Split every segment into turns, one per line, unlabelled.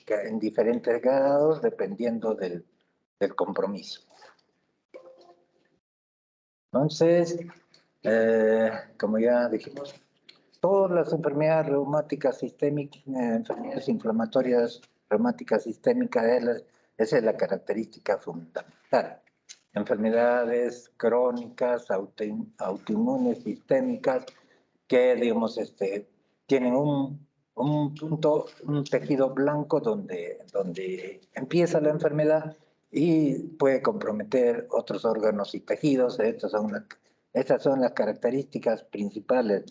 en diferentes grados dependiendo del compromiso. Entonces, como ya dijimos, todas las enfermedades reumáticas sistémicas, enfermedades inflamatorias reumáticas sistémicas, esa es la característica fundamental. Enfermedades crónicas, autoinmunes sistémicas, que, digamos, tienen un punto, un tejido blanco donde empieza la enfermedad y puede comprometer otros órganos y tejidos. Estas son las características principales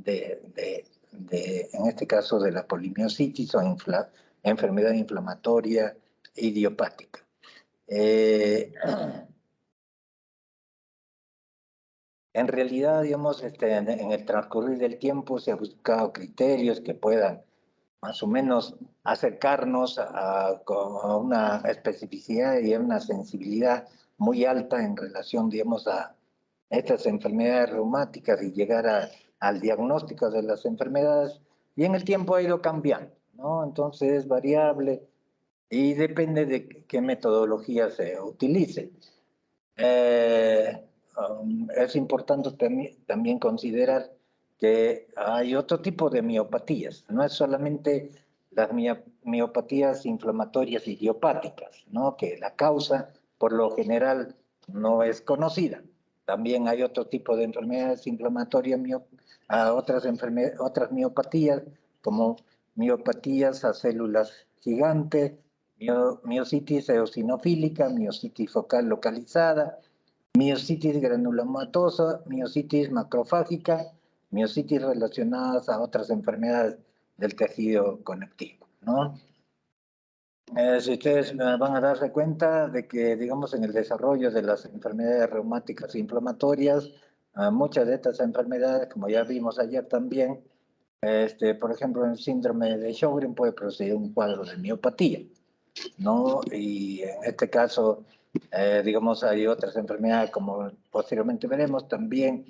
en este caso, de la polimiositis o enfermedad inflamatoria idiopática. En realidad, digamos, en el transcurrir del tiempo se han buscado criterios que puedan más o menos acercarnos a una especificidad y a una sensibilidad muy alta en relación, digamos, a estas enfermedades reumáticas y llegar al diagnóstico de las enfermedades, y en el tiempo ha ido cambiando, ¿no? Entonces es variable y depende de qué metodología se utilice. Es importante también considerar que hay otro tipo de miopatías, no es solamente las miopatías inflamatorias idiopáticas, ¿no? Que la causa por lo general no es conocida. También hay otro tipo de enfermedades inflamatorias, otras miopatías, como miopatías a células gigantes, miositis eosinofílica, miositis focal localizada, miositis granulomatosa, miositis macrofágica, miositis relacionadas a otras enfermedades del tejido conectivo, ¿no? Si ustedes van a darse cuenta de que, digamos, en el desarrollo de las enfermedades reumáticas e inflamatorias, muchas de estas enfermedades, como ya vimos ayer también, por ejemplo, el síndrome de Sjögren puede producir un cuadro de miopatía, ¿no? Y en este caso, digamos, hay otras enfermedades, como posteriormente veremos, también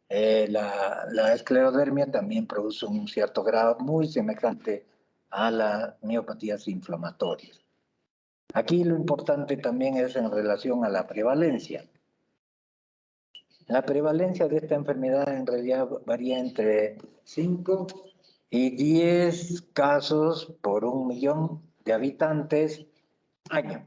la esclerodermia también produce un cierto grado muy semejante a las miopatías inflamatorias. Aquí lo importante también es en relación a la prevalencia. La prevalencia de esta enfermedad en realidad varía entre 5 y 10 casos por 1 millón de habitantes año.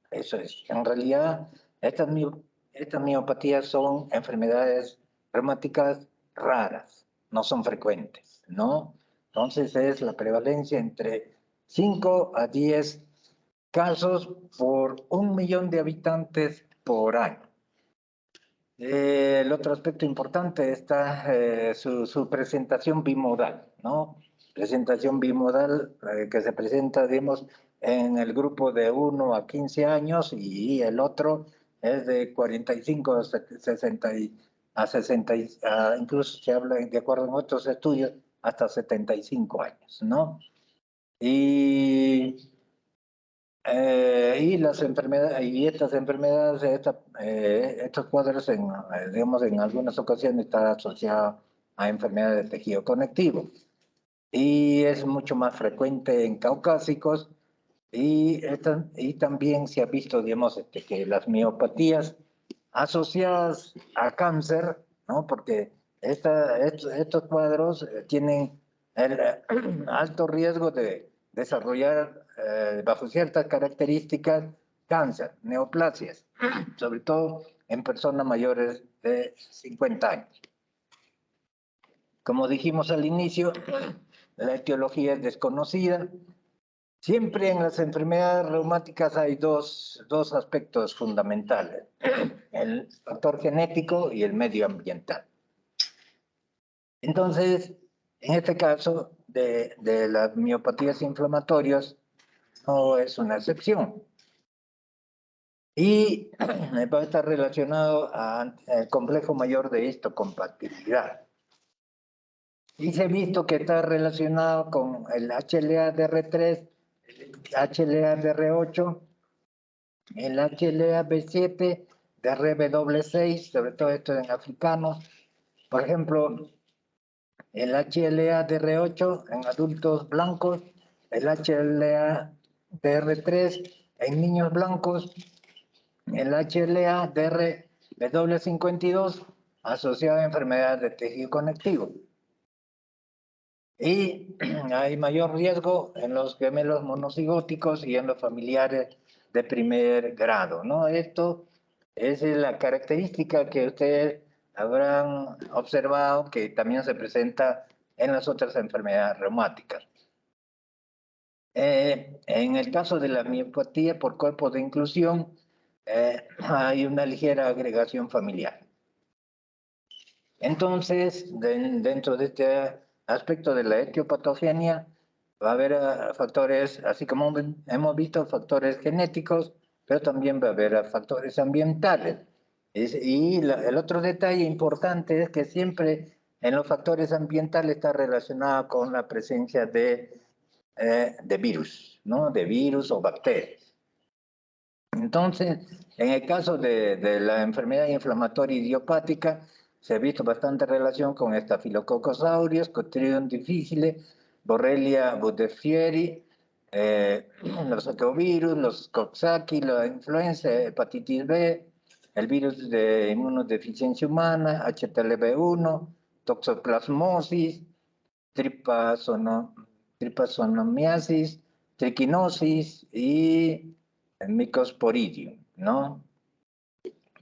Eso es. En realidad, estas miopatías son enfermedades reumáticas raras, no son frecuentes, ¿no? Entonces es la prevalencia entre 5 a 10 casos por 1 millón de habitantes por año. El otro aspecto importante está su presentación bimodal, ¿no? Presentación bimodal que se presenta, digamos, en el grupo de 1 a 15 años y el otro es de 45 a 60, incluso se habla, de acuerdo en otros estudios, hasta 75 años, ¿no? Y las enfermedades, y estas enfermedades, estos cuadros, digamos, en algunas ocasiones están asociados a enfermedades de tejido conectivo. Y es mucho más frecuente en caucásicos, y también se ha visto, digamos, que las miopatías asociadas a cáncer, ¿no? Porque estos cuadros tienen el alto riesgo de desarrollar, bajo ciertas características, cáncer, neoplasias, sobre todo en personas mayores de 50 años. Como dijimos al inicio, la etiología es desconocida. Siempre en las enfermedades reumáticas hay dos aspectos fundamentales: el factor genético y el medioambiental. Entonces, en este caso de las miopatías inflamatorias, no es una excepción. Y va a estar relacionado al complejo mayor de histocompatibilidad. Y se ha visto que está relacionado con el HLA-DR3, el HLA-DR8, el HLA-B7, DRW6, sobre todo esto en africanos. Por ejemplo, el HLA-DR8 en adultos blancos, el HLA DR3 en niños blancos, el HLA DRW52 asociado a enfermedades de tejido conectivo. Y hay mayor riesgo en los gemelos monocigóticos y en los familiares de primer grado, ¿no? Esto es la característica que ustedes habrán observado que también se presenta en las otras enfermedades reumáticas. En el caso de la miopatía por cuerpo de inclusión, hay una ligera agregación familiar. Entonces, dentro de este aspecto de la etiopatogenia, va a haber factores, así como hemos visto, factores genéticos, pero también va a haber factores ambientales. El otro detalle importante es que siempre en los factores ambientales está relacionado con la presencia de virus, ¿no? De virus o bacterias. Entonces, en el caso de la enfermedad inflamatoria idiopática, se ha visto bastante relación con Staphylococcus aureus, Clostridium difficile, Borrelia burgdorferi, los ecovirus, los Coxsackie, la influenza, hepatitis B, el virus de inmunodeficiencia humana, HTLV1, toxoplasmosis, tripazonomiasis, triquinosis y Mycosporidium, ¿no?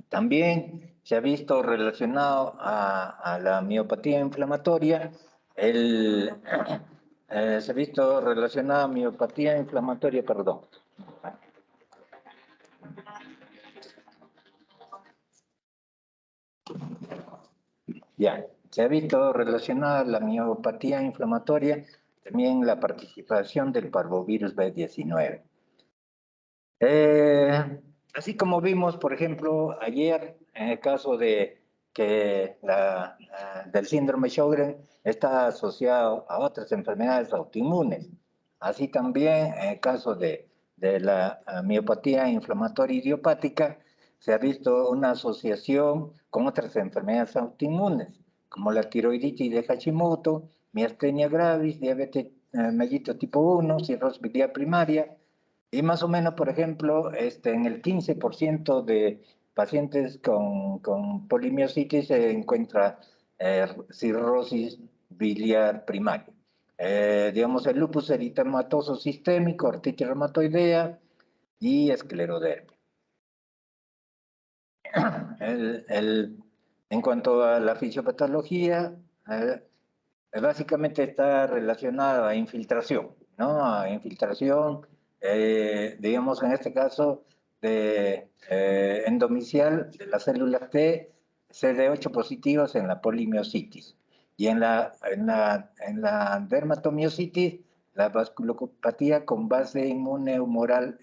También se ha visto relacionado a la miopatía inflamatoria, se ha visto relacionado a miopatía inflamatoria, perdón. Ya, se ha visto relacionada a la miopatía inflamatoria también la participación del parvovirus B19. Así como vimos, por ejemplo, ayer, en el caso de que del síndrome Sjögren está asociado a otras enfermedades autoinmunes. Así también, en el caso de la miopatía inflamatoria idiopática, se ha visto una asociación con otras enfermedades autoinmunes, como la tiroiditis de Hashimoto, miastenia gravis, diabetes mellitus tipo 1, cirrosis biliar primaria, y más o menos, por ejemplo, en el 15% de pacientes con polimiositis se encuentra cirrosis biliar primaria. Digamos, el lupus eritematoso sistémico, artritis reumatoidea y esclerodermia. En cuanto a la fisiopatología, básicamente está relacionada a infiltración, ¿no? A infiltración, digamos en este caso, de endomicial de las células T, CD8 positivas en la polimiositis. Y en la dermatomiositis, la vasculopatía con base inmune humoral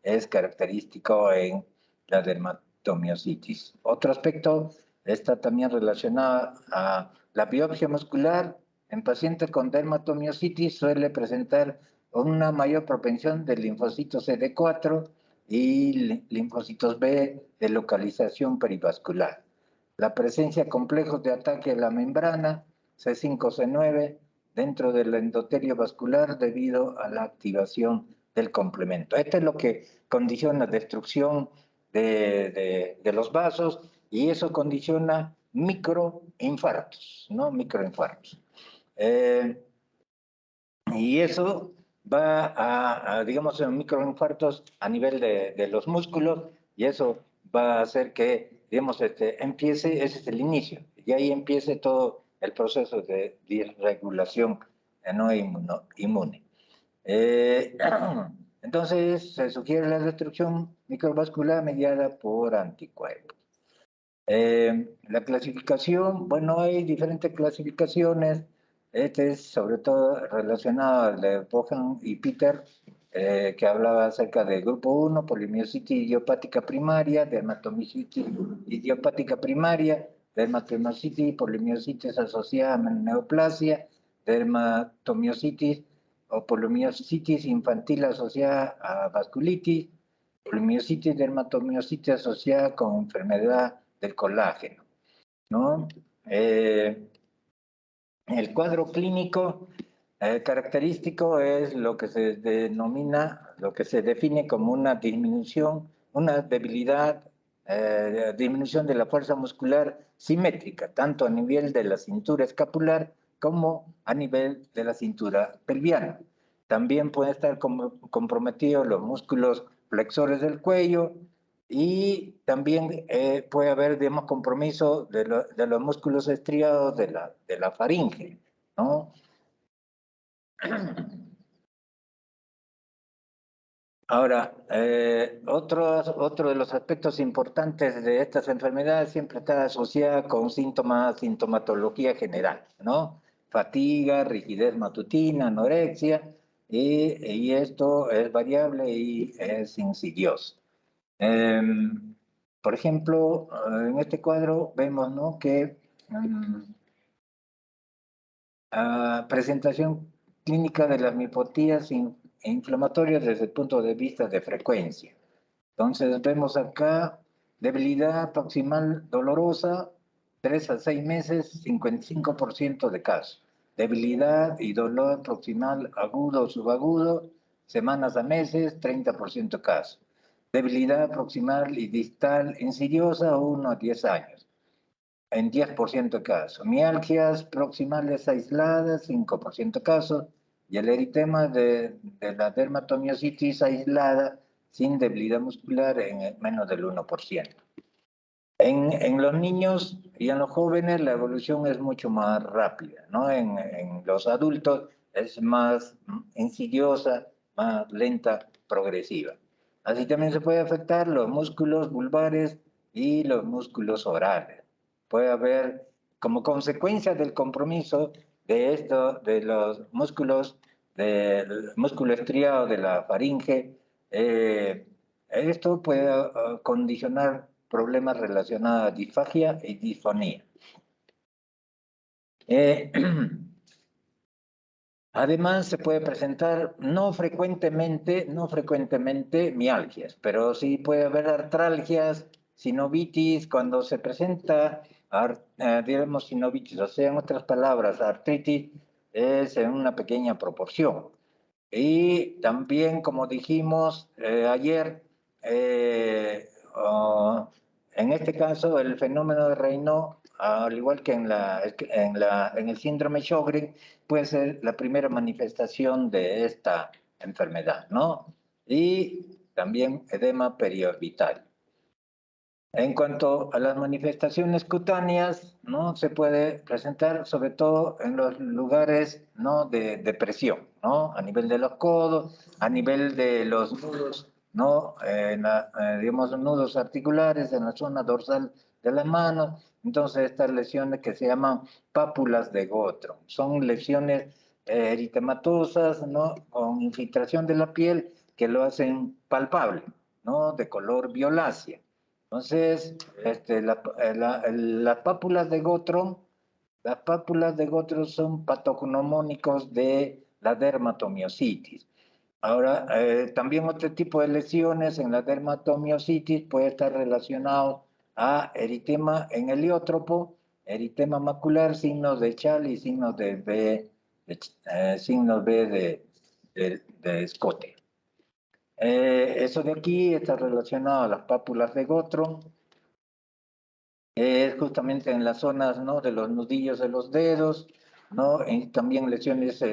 es característico en la dermatomiositis. Otro aspecto está también relacionado a la biopsia muscular. En pacientes con dermatomiositis suele presentar una mayor propensión de linfocitos CD4 y linfocitos B de localización perivascular. La presencia de complejos de ataque a la membrana C5, C9 dentro del endotelio vascular debido a la activación del complemento. Esto es lo que condiciona destrucción de los vasos y eso condiciona microinfartos, ¿no? Microinfartos. Y eso va digamos, en microinfartos a nivel de los músculos y eso va a hacer que, digamos, empiece, ese es el inicio, y ahí empiece todo el proceso de disregulación no inmune. Entonces, se sugiere la destrucción microvascular mediada por anticuerpos. La clasificación, bueno, hay diferentes clasificaciones. Este es sobre todo relacionado al de Bohan y Peter, que hablaba acerca del grupo 1, polimiositis idiopática primaria, dermatomiositis idiopática primaria, dermatomiositis, polimiositis asociada a neoplasia, dermatomiositis o polimiositis infantil asociada a vasculitis, polimiositis, dermatomiositis asociada con enfermedad del colágeno, ¿no? El cuadro clínico Característico es lo que se denomina, lo que se define como una disminución, una debilidad, disminución de la fuerza muscular simétrica, tanto a nivel de la cintura escapular como a nivel de la cintura pelviana. También pueden estar comprometidos los músculos flexores del cuello y también puede haber, digamos, compromiso de los músculos estriados de la faringe, ¿no? Ahora, otro de los aspectos importantes de estas enfermedades siempre está asociada con síntomas, sintomatología general, ¿no? Fatiga, rigidez matutina, anorexia, y esto es variable y es insidioso. Por ejemplo, en este cuadro vemos, ¿no?, que presentación clínica de las mipotías inflamatorias desde el punto de vista de frecuencia. Entonces vemos acá debilidad proximal dolorosa, 3 a 6 meses, 55% de casos. Debilidad y dolor proximal agudo o subagudo, semanas a meses, 30% casos. Debilidad proximal y distal insidiosa, 1 a 10 años en 10% de casos. Mialgias proximales aisladas, 5% de casos. Y el eritema de la dermatomiositis aislada sin debilidad muscular en menos del 1%. En los niños y en los jóvenes la evolución es mucho más rápida, ¿no? En los adultos es más insidiosa, más lenta, progresiva. Así también se puede afectar los músculos vulvares y los músculos orales. Puede haber, como consecuencia del compromiso de esto, de los músculos, del músculo estriado de la faringe, esto puede condicionar problemas relacionados a disfagia y disfonía. Además, se puede presentar no frecuentemente mialgias, pero sí puede haber artralgias, sinovitis, cuando se presenta, digamos, sinovitis, o sea, en otras palabras, artritis, es en una pequeña proporción. Y también, como dijimos ayer, en este caso, el fenómeno de Raynaud, al igual que en el síndrome Sjögren, puede ser la primera manifestación de esta enfermedad, ¿no? Y también edema periorbital. En cuanto a las manifestaciones cutáneas, ¿no?, se puede presentar sobre todo en los lugares, ¿no?, de presión, ¿no?, a nivel de los codos, a nivel de los nudos, ¿no?, digamos, nudos articulares en la zona dorsal de la mano. Entonces, estas lesiones que se llaman pápulas de Gottron son lesiones eritematosas, ¿no?, con infiltración de la piel que lo hacen palpable, ¿no?, de color violácea. Entonces, las pápulas de Gottron, son patognomónicos de la dermatomiositis. Ahora, también otro tipo de lesiones en la dermatomiositis puede estar relacionado a eritema en heliótropo, eritema macular, signos de Chal y signos de Scott. Eso de aquí está relacionado a las pápulas de Gottron, es justamente en las zonas, ¿no?, de los nudillos de los dedos, ¿no?, y también lesiones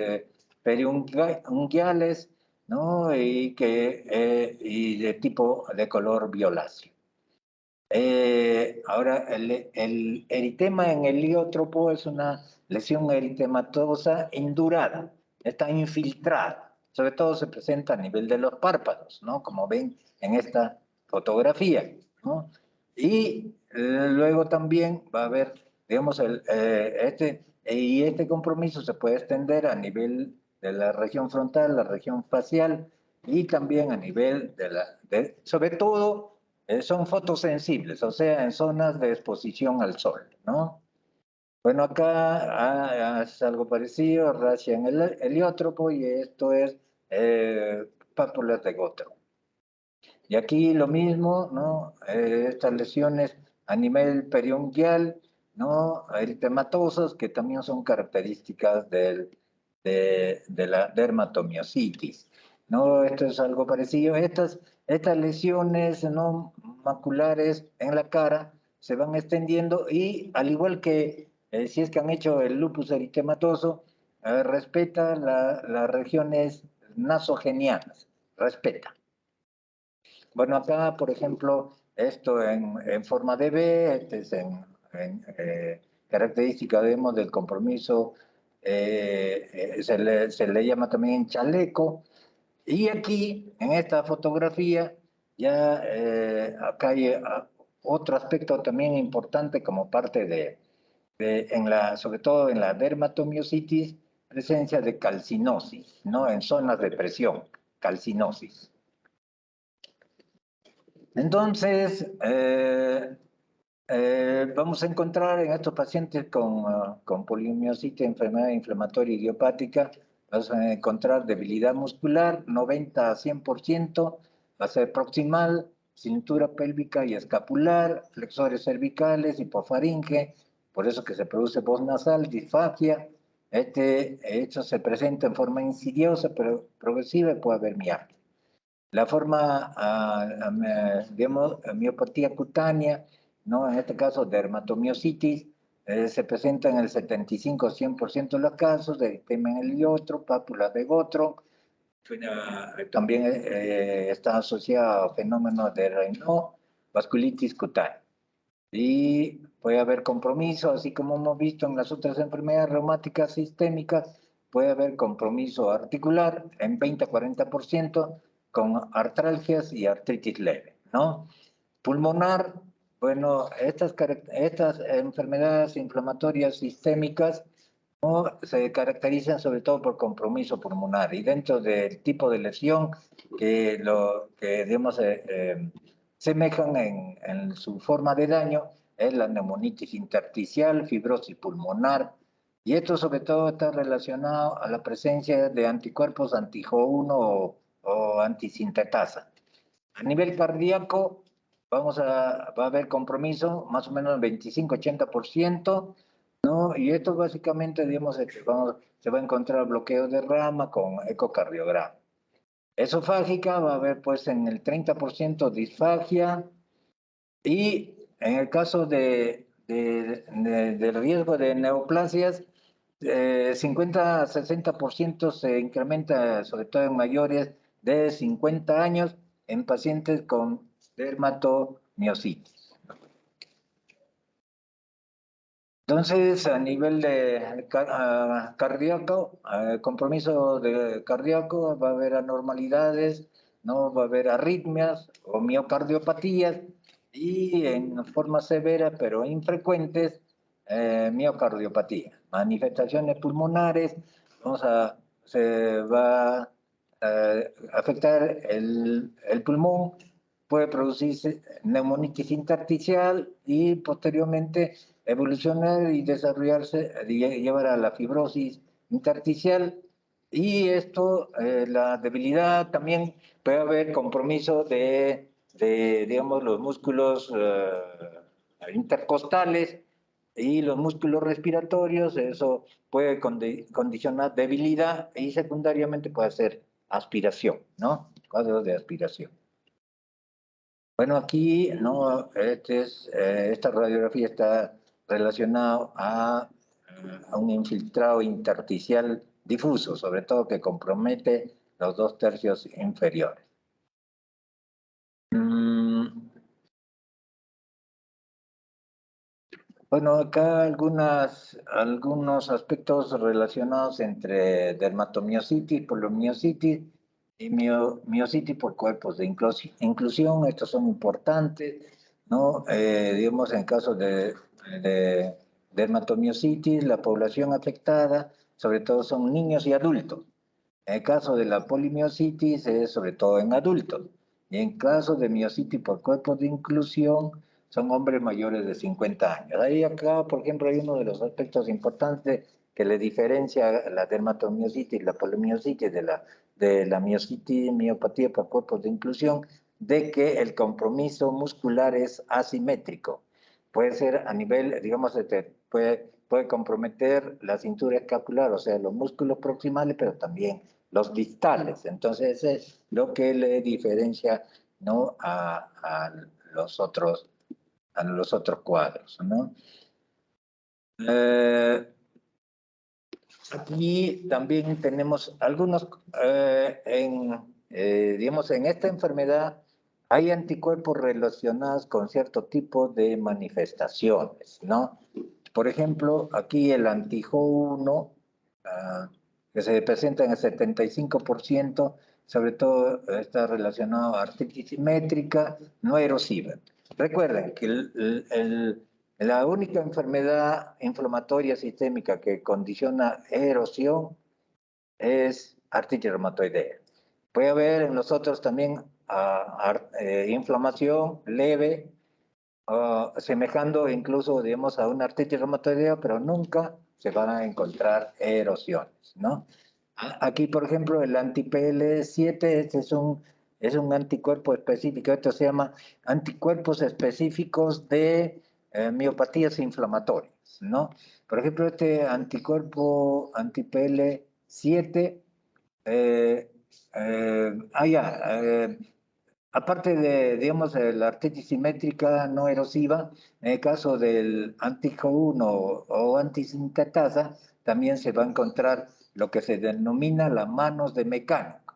periunguales, ¿no?, y de tipo de color violáceo. Ahora, el eritema en el heliótropo es una lesión eritematosa indurada, está infiltrada, sobre todo se presenta a nivel de los párpados, ¿no?, como ven en esta fotografía, ¿no? Y luego también va a haber, digamos, este compromiso se puede extender a nivel de la región frontal, la región facial y también a nivel sobre todo, son fotosensibles, o sea, en zonas de exposición al sol, ¿no? Bueno, acá es algo parecido, racia en el heliótropo, y esto es pápulas de Gottron. Y aquí lo mismo, ¿no? Estas lesiones a nivel periungual, ¿no?, eritematosas, que también son características del de la dermatomiositis, ¿no? Esto es algo parecido. Estas lesiones, ¿no?, maculares en la cara se van extendiendo y, al igual que si es que han hecho el lupus eritematoso, respeta las regiones nasogenianas, respeta. Bueno, acá, por ejemplo, esto en forma de B, este es característica, digamos, del compromiso, se le llama también chaleco. Y aquí, en esta fotografía, ya acá hay otro aspecto también importante como parte sobre todo en la dermatomiositis, presencia de calcinosis, ¿no? En zonas de presión, calcinosis. Entonces, vamos a encontrar en estos pacientes con polimiositis, enfermedad inflamatoria idiopática, vamos a encontrar debilidad muscular, 90 a 100%, base proximal, cintura pélvica y escapular, flexores cervicales, hipofaringe, por eso que se produce voz nasal, disfagia. Este hecho se presenta en forma insidiosa, pero progresiva, y puede haber mialgia. La forma, digamos, miopatía cutánea, ¿no? En este caso, dermatomiositis, se presenta en el 75-100% de los casos, de eritema en el otro, pápula de Gottron. También está asociado a fenómenos de Raynaud, vasculitis cutánea. Y puede haber compromiso, así como hemos visto en las otras enfermedades reumáticas sistémicas, puede haber compromiso articular en 20-40% con artralgias y artritis leve, ¿no? Pulmonar, bueno, estas enfermedades inflamatorias sistémicas, ¿no?, se caracterizan sobre todo por compromiso pulmonar, y dentro del tipo de lesión que digamos, semejan en su forma de daño, es la neumonitis intersticial, fibrosis pulmonar, y esto sobre todo está relacionado a la presencia de anticuerpos anti-Jo1 o antisintetasa. A nivel cardíaco, va a haber compromiso más o menos 25-80%, ¿no? Y esto básicamente, digamos, se va a encontrar bloqueo de rama con ecocardiograma. Esofágica va a haber pues en el 30% disfagia, y en el caso del riesgo de neoplasias, 50-60% se incrementa, sobre todo en mayores de 50 años, en pacientes con dermatomiositis. Entonces, a nivel de cardíaco, compromiso de cardíaco, va a haber anormalidades, no va a haber arritmias o miocardiopatías, y en forma severa pero infrecuentes, miocardiopatía. Manifestaciones pulmonares, se va a afectar el pulmón, puede producirse neumonitis intersticial y posteriormente evolucionar y desarrollarse, llevar a la fibrosis intersticial, y esto, la debilidad, también puede haber compromiso de digamos, los músculos intercostales y los músculos respiratorios. Eso puede condicionar debilidad, y secundariamente puede ser aspiración, ¿no? Cuadros de aspiración. Bueno, aquí, ¿no? Esta radiografía está relacionada a un infiltrado intersticial difuso, sobre todo que compromete los 2/3 inferiores. Bueno, acá algunos aspectos relacionados entre dermatomiositis, polimiositis y miositis por cuerpos de inclusión. Estos son importantes, ¿no? Digamos, en caso de dermatomiositis, la población afectada, sobre todo, son niños y adultos. En el caso de la polimiositis, es sobre todo en adultos. Y en caso de miositis por cuerpos de inclusión, son hombres mayores de 50 años. Ahí acá, por ejemplo, hay uno de los aspectos importantes que le diferencia la dermatomiositis, la polimiositis de la miositis, miopatía por cuerpos de inclusión, de que el compromiso muscular es asimétrico. Puede ser a nivel, digamos, puede puede comprometer la cintura escapular, o sea, los músculos proximales, pero también los distales. Entonces, es lo que le diferencia, ¿no?, a los otros cuadros, ¿no? Aquí también tenemos algunos, digamos, en esta enfermedad hay anticuerpos relacionados con cierto tipo de manifestaciones, ¿no? Por ejemplo, aquí el anti-JO1, que se presenta en el 75%, sobre todo está relacionado a artritis simétrica no erosiva. Recuerden que la única enfermedad inflamatoria sistémica que condiciona erosión es artritis reumatoidea. Puede haber en nosotros también inflamación leve, semejando incluso, digamos, a una artritis reumatoidea, pero nunca se van a encontrar erosiones, ¿no? Aquí, por ejemplo, el anti-PL7, este es un anticuerpo específico, esto se llama anticuerpos específicos de miopatías inflamatorias, ¿no? Por ejemplo, este anticuerpo anti-PL7, aparte de, digamos, la artritis simétrica no erosiva, en el caso del anti-JO1 o antisintetasa, también se va a encontrar lo que se denomina las manos de mecánico.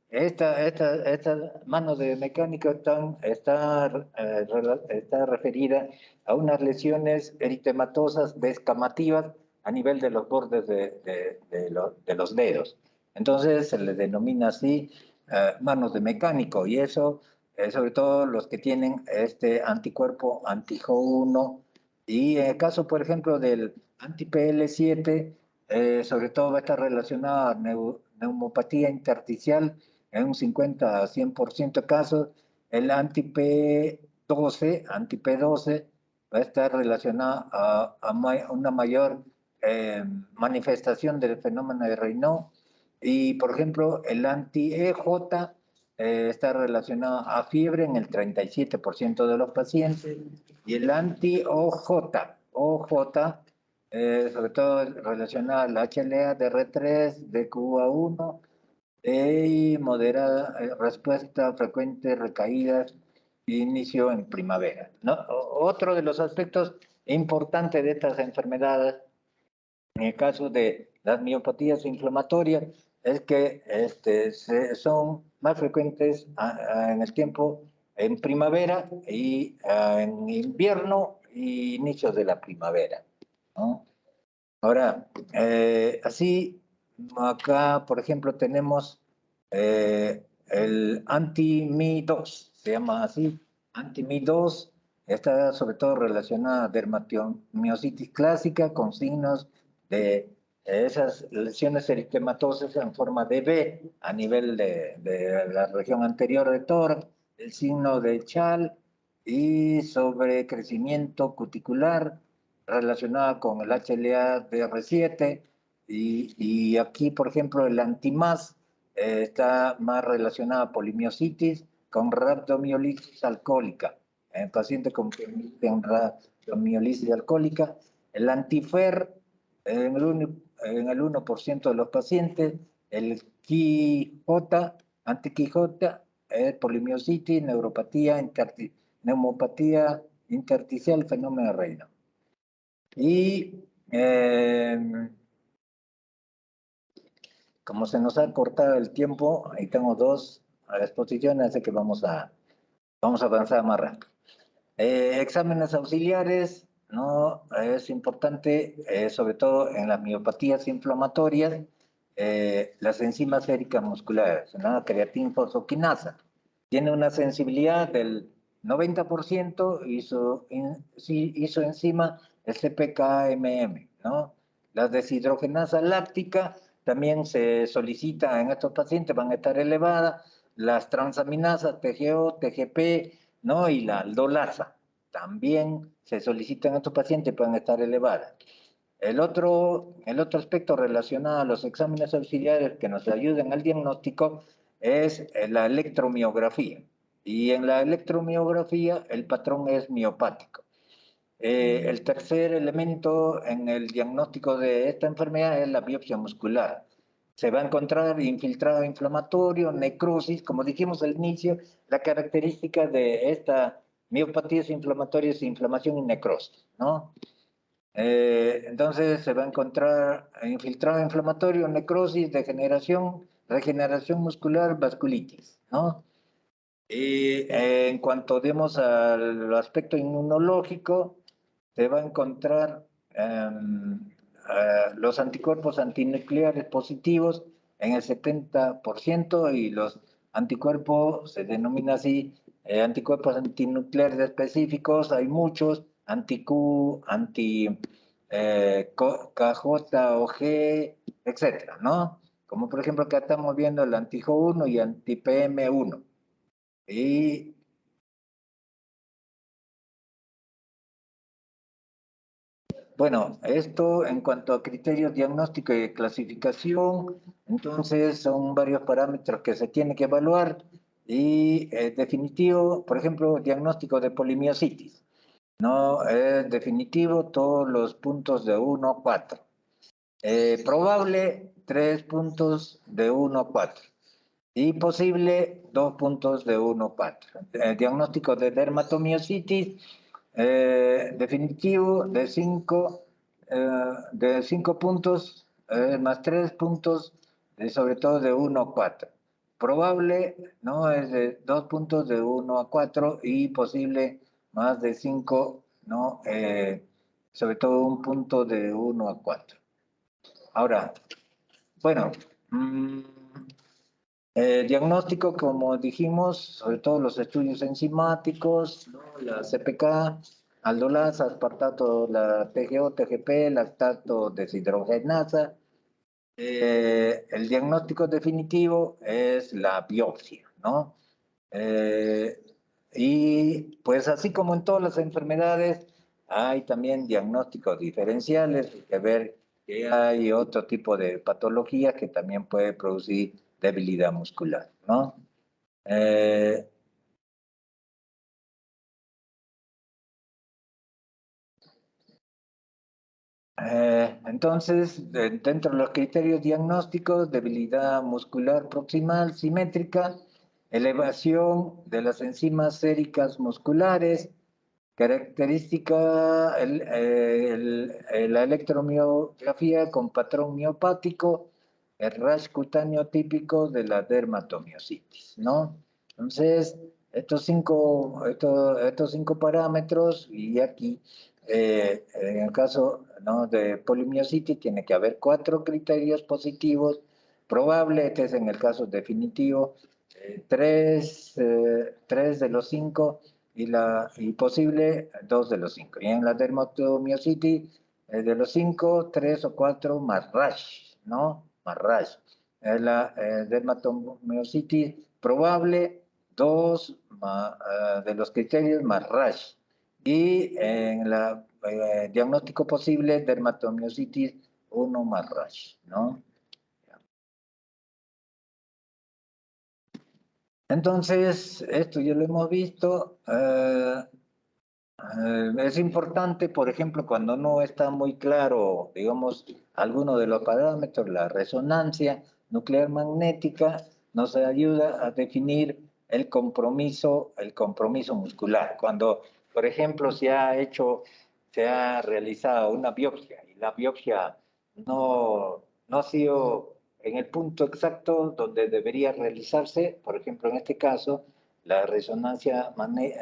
Estas manos de mecánico está referida a unas lesiones eritematosas descamativas a nivel de los bordes de los dedos. Entonces se le denomina así manos de mecánico, y eso, sobre todo los que tienen este anticuerpo anti-JO1, y en el caso, por ejemplo, del anti-PL7, sobre todo va a estar relacionado a neumopatía intersticial en un 50 a 100% de casos. El anti-P12 va a estar relacionado a una mayor manifestación del fenómeno de Raynaud. Y, por ejemplo, el anti-EJ está relacionado a fiebre en el 37% de los pacientes, y el anti-OJ, sobre todo relacionado al HLA de R3, de QA1, y moderada respuesta frecuente, recaídas, inicio en primavera, ¿no? Otro de los aspectos importantes de estas enfermedades, en el caso de las miopatías inflamatorias, es que son más frecuentes en el tiempo en primavera y en invierno y inicios de la primavera, ¿no? Ahora, así, acá, por ejemplo, tenemos el anti-Mi2, se llama así, anti-Mi2, está sobre todo relacionada a dermatomiositis clásica con signos de esas lesiones eritematosas en forma de B a nivel de la región anterior de tórax, el signo de Chal y sobre crecimiento cuticular relacionada con el HLA-DR7, y aquí, por ejemplo, el antimás está más relacionado a polimiositis con rhabdomiolisis alcohólica. En pacientes con rhabdomiolisis alcohólica, el antifer en el 1% de los pacientes, el QJ, anti-QJ, polimiositis, neumopatía intersticial, fenómeno de Raynaud. Y como se nos ha cortado el tiempo, ahí tengo dos exposiciones, así que vamos a avanzar más rápido. Exámenes auxiliares, ¿no? Es importante, sobre todo en las miopatías inflamatorias, las enzimas séricas musculares, ¿no? Creatinfosfoquinasa. Tiene una sensibilidad del 90% y su enzima el CPKMM, ¿no? La deshidrogenasa láctica también se solicita en estos pacientes, van a estar elevadas. Las transaminasas TGO, TGP, ¿no? Y la aldolasa también se solicitan en estos pacientes, pueden estar elevadas. El otro aspecto relacionado a los exámenes auxiliares que nos ayudan al diagnóstico es la electromiografía. Y en la electromiografía el patrón es miopático. El tercer elemento en el diagnóstico de esta enfermedad es la biopsia muscular. Se va a encontrar infiltrado inflamatorio, necrosis, como dijimos al inicio, la característica de esta miopatía inflamatoria es inflamación y necrosis, ¿no? Entonces se va a encontrar infiltrado inflamatorio, necrosis, degeneración, regeneración muscular, vasculitis, ¿no? Y en cuanto demos al aspecto inmunológico, se va a encontrar los anticuerpos antinucleares positivos en el 70% y los anticuerpos, se denomina así, anticuerpos antinucleares específicos, hay muchos, anti-Q, KJ o G, etcétera, ¿no? Como por ejemplo acá estamos viendo el anti-Jo1 y anti-PM1. Y bueno, esto en cuanto a criterios diagnósticos y de clasificación, entonces son varios parámetros que se tienen que evaluar y definitivo, por ejemplo, diagnóstico de polimiositis. No es definitivo todos los puntos de 1 a 4. Probable 3 puntos de 1 a 4. Y posible 2 puntos de 1 a 4. Diagnóstico de dermatomiositis definitivo de 5 puntos más 3 puntos, sobre todo de 1 a 4. Probable, ¿no? Es de 2 puntos de 1 a 4 y posible más de 5, ¿no? Sobre todo un punto de 1 a 4. Ahora, bueno, diagnóstico, como dijimos, sobre todo los estudios enzimáticos, ¿no? La CPK, aldolasa, aspartato, la TGO, TGP, lactato deshidrogenasa. El diagnóstico definitivo es la biopsia, ¿no? Y pues así como en todas las enfermedades, hay también diagnósticos diferenciales, hay que ver que hay otro tipo de patología que también puede producir debilidad muscular, ¿no? Eh, entonces, dentro de los criterios diagnósticos, debilidad muscular proximal simétrica, elevación de las enzimas séricas musculares, característica la electromiografía con patrón miopático, el rash cutáneo típico de la dermatomiositis, ¿no? Entonces, estos cinco parámetros, y aquí, en el caso, ¿no?, de polimiositis, tiene que haber 4 criterios positivos, probable, este es en el caso definitivo, 3 de los 5 y posible 2 de los 5. Y en la dermatomiositis, de los 5, 3 o 4 más rash, ¿no? Más rash. La dermatomiositis probable, 2 de los criterios más rash. Y en la diagnóstico posible, dermatomiositis 1 más rash, ¿no? Entonces, esto ya lo hemos visto. Es importante, por ejemplo, cuando no está muy claro, digamos, alguno de los parámetros, la resonancia nuclear magnética nos ayuda a definir el compromiso muscular. Cuando, por ejemplo, se ha realizado una biopsia y la biopsia no ha sido en el punto exacto donde debería realizarse, por ejemplo, en este caso, la resonancia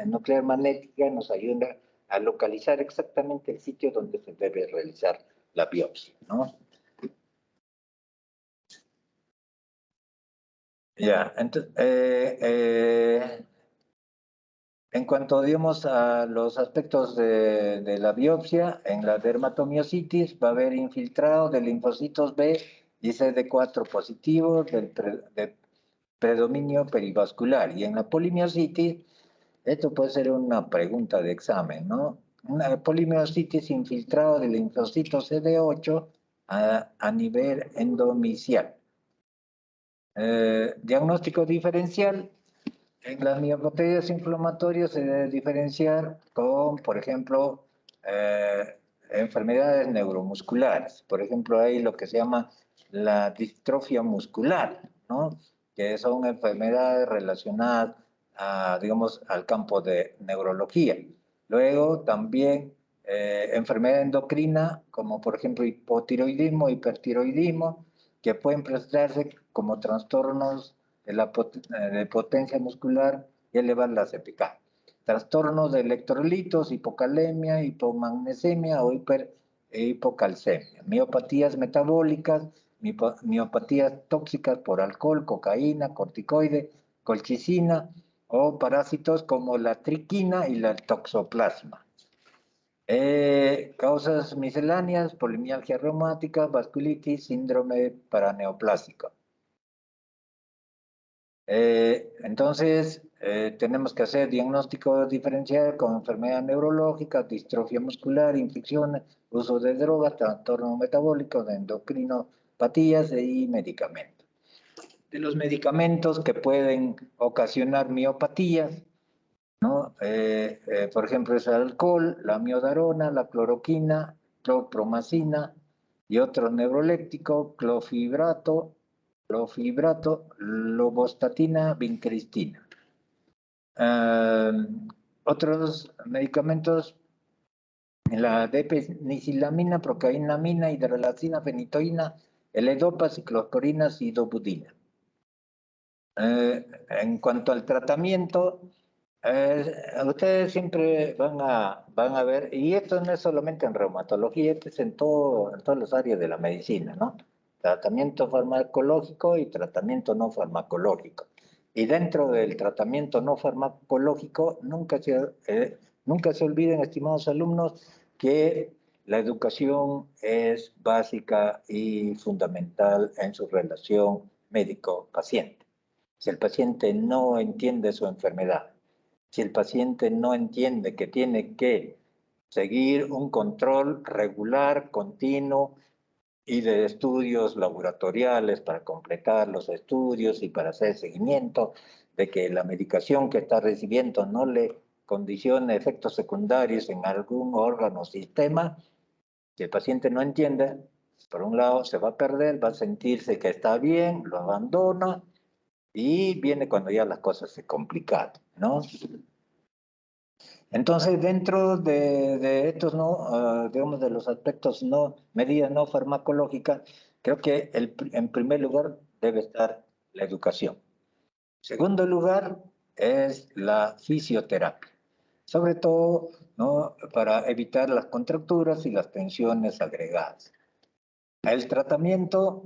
nuclear magnética nos ayuda a localizar exactamente el sitio donde se debe realizar la biopsia, ¿no? Ya, entonces, en cuanto, digamos, a los aspectos de la biopsia, en la dermatomiositis va a haber infiltrado de linfocitos B y CD4 positivos de predominio perivascular. Y en la polimiositis, esto puede ser una pregunta de examen, ¿no? Una polimiositis infiltrado de linfocitos CD8 a nivel endomicial. Diagnóstico diferencial. En las miopatías inflamatorias se debe diferenciar con, por ejemplo, enfermedades neuromusculares. Por ejemplo, hay lo que se llama la distrofia muscular, ¿no? Que son enfermedades relacionadas a, digamos, al campo de neurología. Luego también enfermedad endocrina, como por ejemplo hipotiroidismo, hipertiroidismo, que pueden presentarse como trastornos de potencia muscular y elevar la CPK. Trastornos de electrolitos, hipocalemia, hipomagnesemia o hipocalcemia. Miopatías metabólicas, miopatías tóxicas por alcohol, cocaína, corticoide, colchicina o parásitos como la triquina y la toxoplasma. Causas misceláneas, polimialgia reumática, vasculitis, síndrome paraneoplásico. Entonces, tenemos que hacer diagnóstico diferencial con enfermedad neurológica, distrofia muscular, infecciones, uso de drogas, trastornos metabólicos, endocrinopatías y medicamentos. De los medicamentos que pueden ocasionar miopatías, ¿no? Por ejemplo, es el alcohol, la amiodarona, la cloroquina, clopromacina y otros neurolépticos, clofibrato, lobostatina, vincristina. Otros medicamentos, la depenicilamina, procainamina, hidralazina, fenitoína, L-Dopa, ciclosporina, sidobudina. En cuanto al tratamiento, ustedes siempre van a ver, y esto no es solamente en reumatología, esto es en todas las áreas de la medicina, ¿no? Tratamiento farmacológico y tratamiento no farmacológico. Y dentro del tratamiento no farmacológico, nunca se olviden, estimados alumnos, que la educación es básica y fundamental en su relación médico-paciente. Si el paciente no entiende su enfermedad, si el paciente no entiende que tiene que seguir un control regular, continuo y de estudios laboratoriales para completar los estudios y para hacer seguimiento de que la medicación que está recibiendo no le condicione efectos secundarios en algún órgano o sistema, si el paciente no entiende, por un lado se va a perder, va a sentirse que está bien, lo abandona, y viene cuando ya las cosas se complican, ¿no? Entonces, dentro de estos, ¿no? Digamos, de los aspectos, medidas no farmacológicas, creo que en primer lugar debe estar la educación. Segundo lugar es la fisioterapia, sobre todo, ¿no? Para evitar las contracturas y las tensiones agregadas. El tratamiento,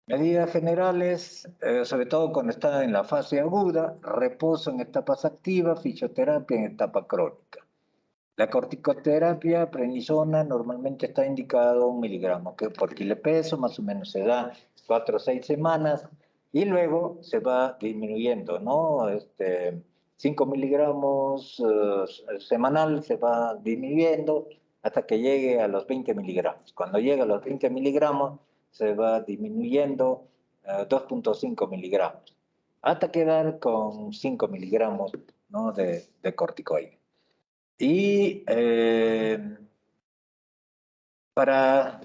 medidas generales, sobre todo cuando está en la fase aguda, reposo en etapas activas, fisioterapia en etapa crónica. La corticoterapia prednisona normalmente está indicado 1 miligramo por kilo de peso, más o menos se da 4 o 6 semanas, y luego se va disminuyendo, ¿no? 5 miligramos semanal se va disminuyendo hasta que llegue a los 20 miligramos. Cuando llega a los 20 miligramos, se va disminuyendo 2.5 miligramos, hasta quedar con 5 miligramos, ¿no? de corticoide. Y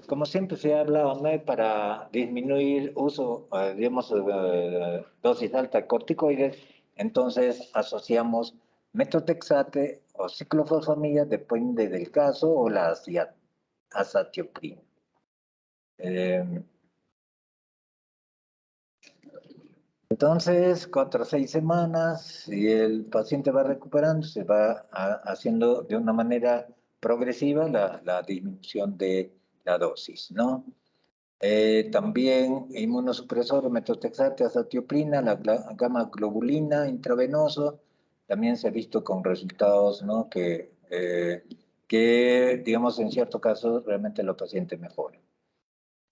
como siempre se ha hablado, ¿no? Para disminuir uso, digamos, dosis alta de corticoides, entonces asociamos metotrexate o ciclofosfamida, depende del caso, o la azatioprina. Entonces, 4 a 6 semanas, y el paciente va recuperando, se va haciendo de una manera progresiva la disminución de la dosis, ¿no? También inmunosupresor, metotrexate, azatioprina, la gamma globulina intravenoso, también se ha visto con resultados, ¿no? que, digamos, en cierto caso, realmente los pacientes mejoran.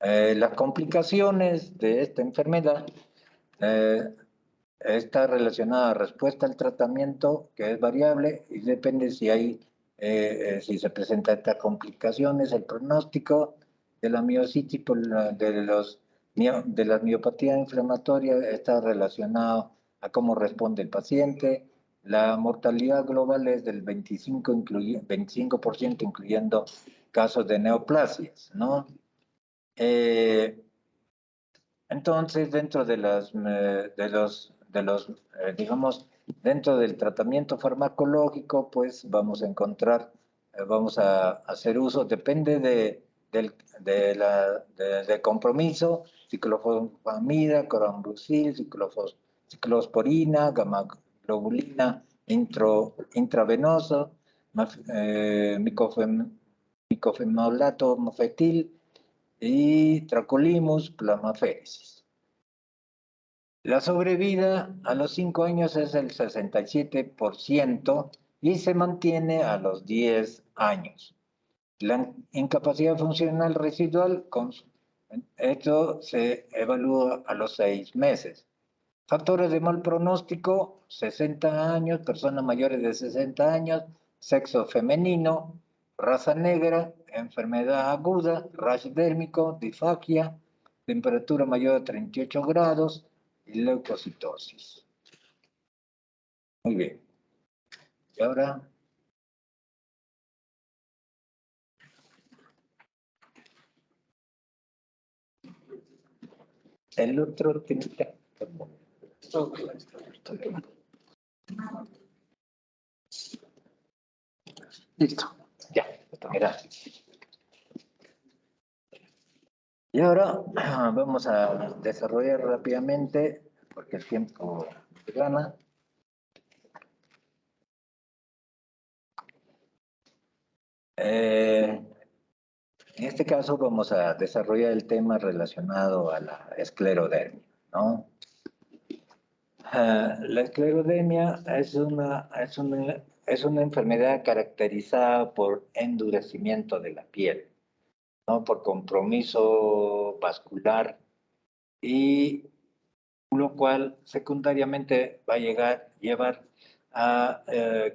Las complicaciones de esta enfermedad está relacionada a respuesta al tratamiento, que es variable, y depende si se presentan estas complicaciones, el pronóstico de la miositis de la miopatía inflamatoria está relacionado a cómo responde el paciente, la mortalidad global es del 25%, incluyendo casos de neoplasias, ¿no? Entonces, dentro de digamos, dentro del tratamiento farmacológico, pues vamos a encontrar, vamos a hacer uso, depende del compromiso, ciclofosfamida, corambrucil, ciclosporina, gamma-globulina intravenoso, micofenolato mofetil, y Tracolimus plasmaféresis. La sobrevida a los 5 años es el 67% y se mantiene a los 10 años. La incapacidad funcional residual, esto se evalúa a los 6 meses. Factores de mal pronóstico, 60 años, personas mayores de 60 años, sexo femenino, raza negra, enfermedad aguda, rash dérmico, disfagia, temperatura mayor de 38 grados y leucocitosis. Muy bien. Y ahora... el otro tiene que... Listo. Ya, gracias. Y ahora vamos a desarrollar rápidamente, porque el tiempo gana. En este caso vamos a desarrollar el tema relacionado a la esclerodermia, ¿no? La esclerodermia es una enfermedad caracterizada por endurecimiento de la piel, ¿no? Por compromiso vascular y lo cual secundariamente va a llevar a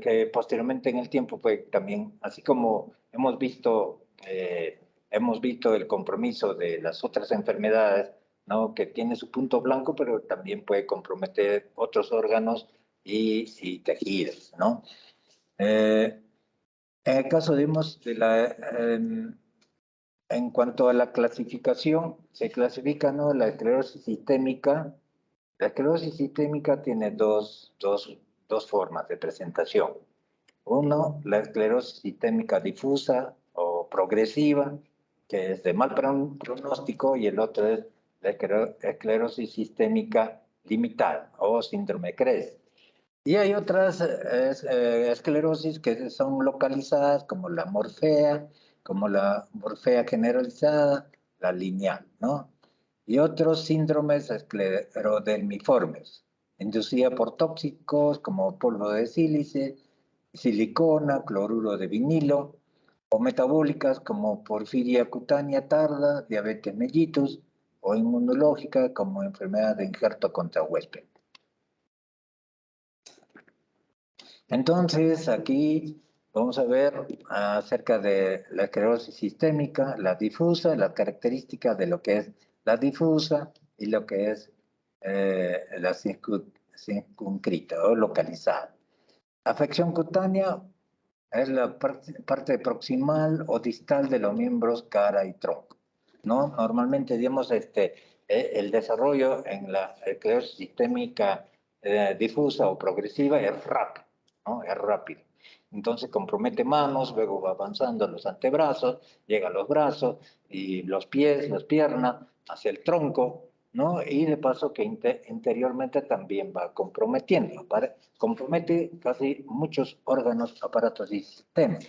que posteriormente en el tiempo, pues también, así como hemos visto el compromiso de las otras enfermedades, ¿no? Que tiene su punto blanco, pero también puede comprometer otros órganos y tejidos, ¿no? En el caso, digamos, en cuanto a la clasificación, se clasifica, ¿no? La esclerosis sistémica. La esclerosis sistémica tiene dos formas de presentación. Uno, la esclerosis sistémica difusa o progresiva, que es de mal pronóstico, y el otro es la esclerosis sistémica limitada o síndrome CRES. Y hay otras esclerosis que son localizadas, como la morfea generalizada, la lineal, ¿no? Y otros síndromes esclerodermiformes, inducida por tóxicos como polvo de sílice, silicona, cloruro de vinilo, o metabólicas como porfiria cutánea tarda, diabetes mellitus, o inmunológica como enfermedad de injerto contra huésped. Entonces, aquí vamos a ver acerca de la esclerosis sistémica, la difusa, las características de lo que es la difusa y lo que es la circunscrita o localizada. Afección cutánea es la parte proximal o distal de los miembros cara y tronco, ¿no? Normalmente, digamos, el desarrollo en la esclerosis sistémica difusa o progresiva es rápido, ¿no? Es rápido. Entonces compromete manos, luego va avanzando a los antebrazos, llega a los brazos y los pies, las piernas, hacia el tronco, ¿no? Y de paso que interiormente también va comprometiendo, compromete casi muchos órganos, aparatos y sistemas,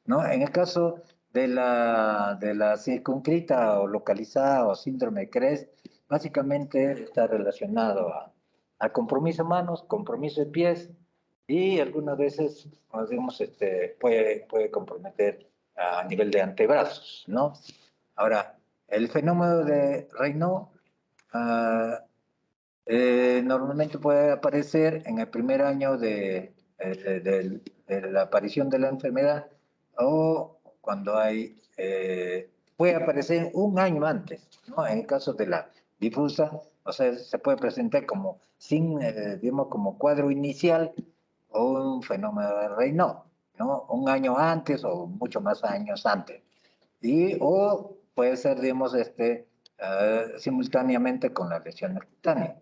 ¿no? En el caso de la circunscrita o localizada o síndrome de CRES, básicamente está relacionado a compromiso de manos, compromiso de pies y algunas veces, digamos, puede comprometer a nivel de antebrazos, ¿no? Ahora, el fenómeno de Raynaud normalmente puede aparecer en el primer año de la aparición de la enfermedad o cuando puede aparecer un año antes, ¿no? En el caso de la difusa, o sea, se puede presentar como digamos, como cuadro inicial o un fenómeno de Raynaud, ¿no? Un año antes o mucho más años antes. O puede ser, digamos, simultáneamente con las lesiones cutáneas.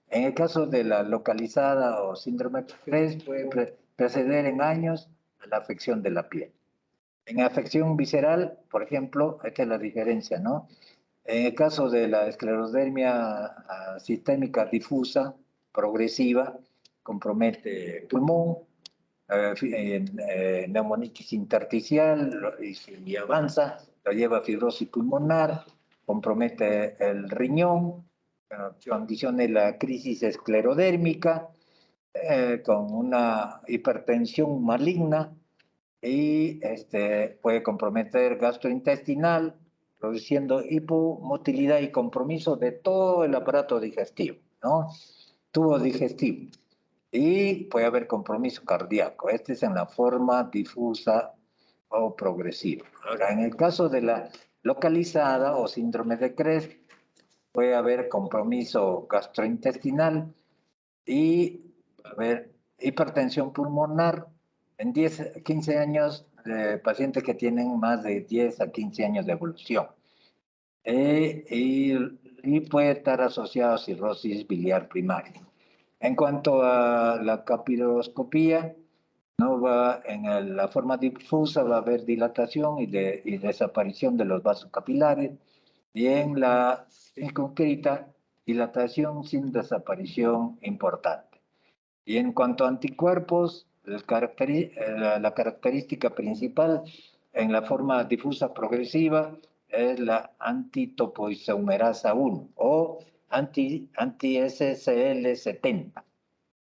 En el caso de la localizada o síndrome de Graves, puede preceder en años a la afección de la piel. En afección visceral, por ejemplo, esta es la diferencia, ¿no? En el caso de la esclerodermia sistémica difusa, progresiva, compromete pulmón, neumonitis intersticial y si avanza, lo lleva a fibrosis pulmonar, compromete el riñón, condiciona la crisis esclerodérmica con una hipertensión maligna y puede comprometer gastrointestinal, produciendo hipomotilidad y compromiso de todo el aparato digestivo, ¿no? Tubo digestivo. Y puede haber compromiso cardíaco. Este es en la forma difusa o progresiva. Ahora, en el caso de la localizada o síndrome de Graves, puede haber compromiso gastrointestinal y haber hipertensión pulmonar en 10 a 15 años de pacientes que tienen más de 10 a 15 años de evolución. Y puede estar asociado a cirrosis biliar primaria. En cuanto a la capiloscopía, no va en la forma difusa, va a haber dilatación y desaparición de los vasos capilares, y en la circunscrita, dilatación sin desaparición importante. Y en cuanto a anticuerpos, la característica principal en la forma difusa progresiva es la antitopoisomerasa 1 o anti-SCL70.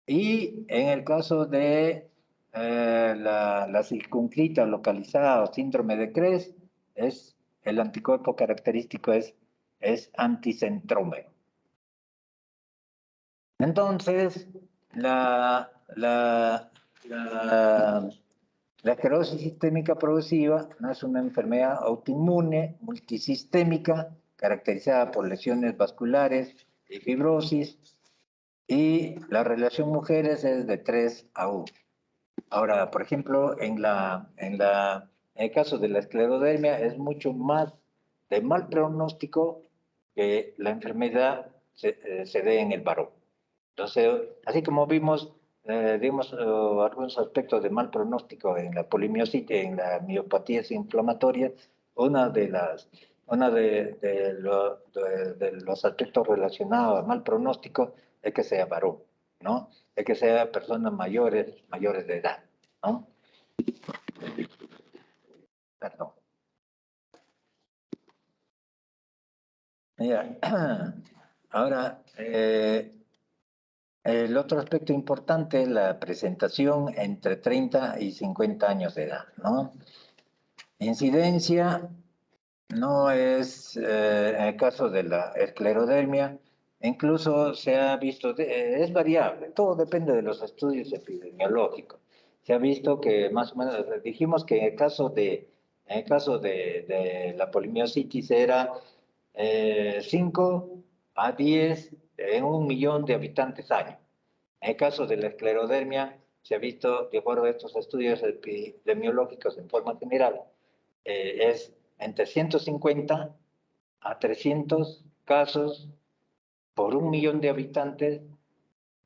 Y en el caso de la circunscrita localizada o síndrome de Graves, el anticuerpo característico es anticentrómero. Entonces, la esclerosis sistémica progresiva no es una enfermedad autoinmune multisistémica caracterizada por lesiones vasculares y fibrosis, y la relación mujeres es de 3 a 1. Ahora, por ejemplo, en el caso de la esclerodermia es mucho más de mal pronóstico que la enfermedad se dé en el varón. Entonces, así como vimos, algunos aspectos de mal pronóstico en la polimiositis, en la miopatías inflamatorias, de los aspectos relacionados al mal pronóstico es que sea varón, ¿no? Es que sea personas mayores de edad, ¿no? Perdón. Mira, ahora, el otro aspecto importante es la presentación entre 30 y 50 años de edad, ¿no? Incidencia no es, en el caso de la esclerodermia, incluso se ha visto, es variable, todo depende de los estudios epidemiológicos. Se ha visto que más o menos, dijimos que en el caso de la polimiositis era 5 a 10 en 1 millón de habitantes año. En el caso de la esclerodermia, se ha visto, de acuerdo a estos estudios epidemiológicos en forma general, es entre 150 a 300 casos por 1 millón de habitantes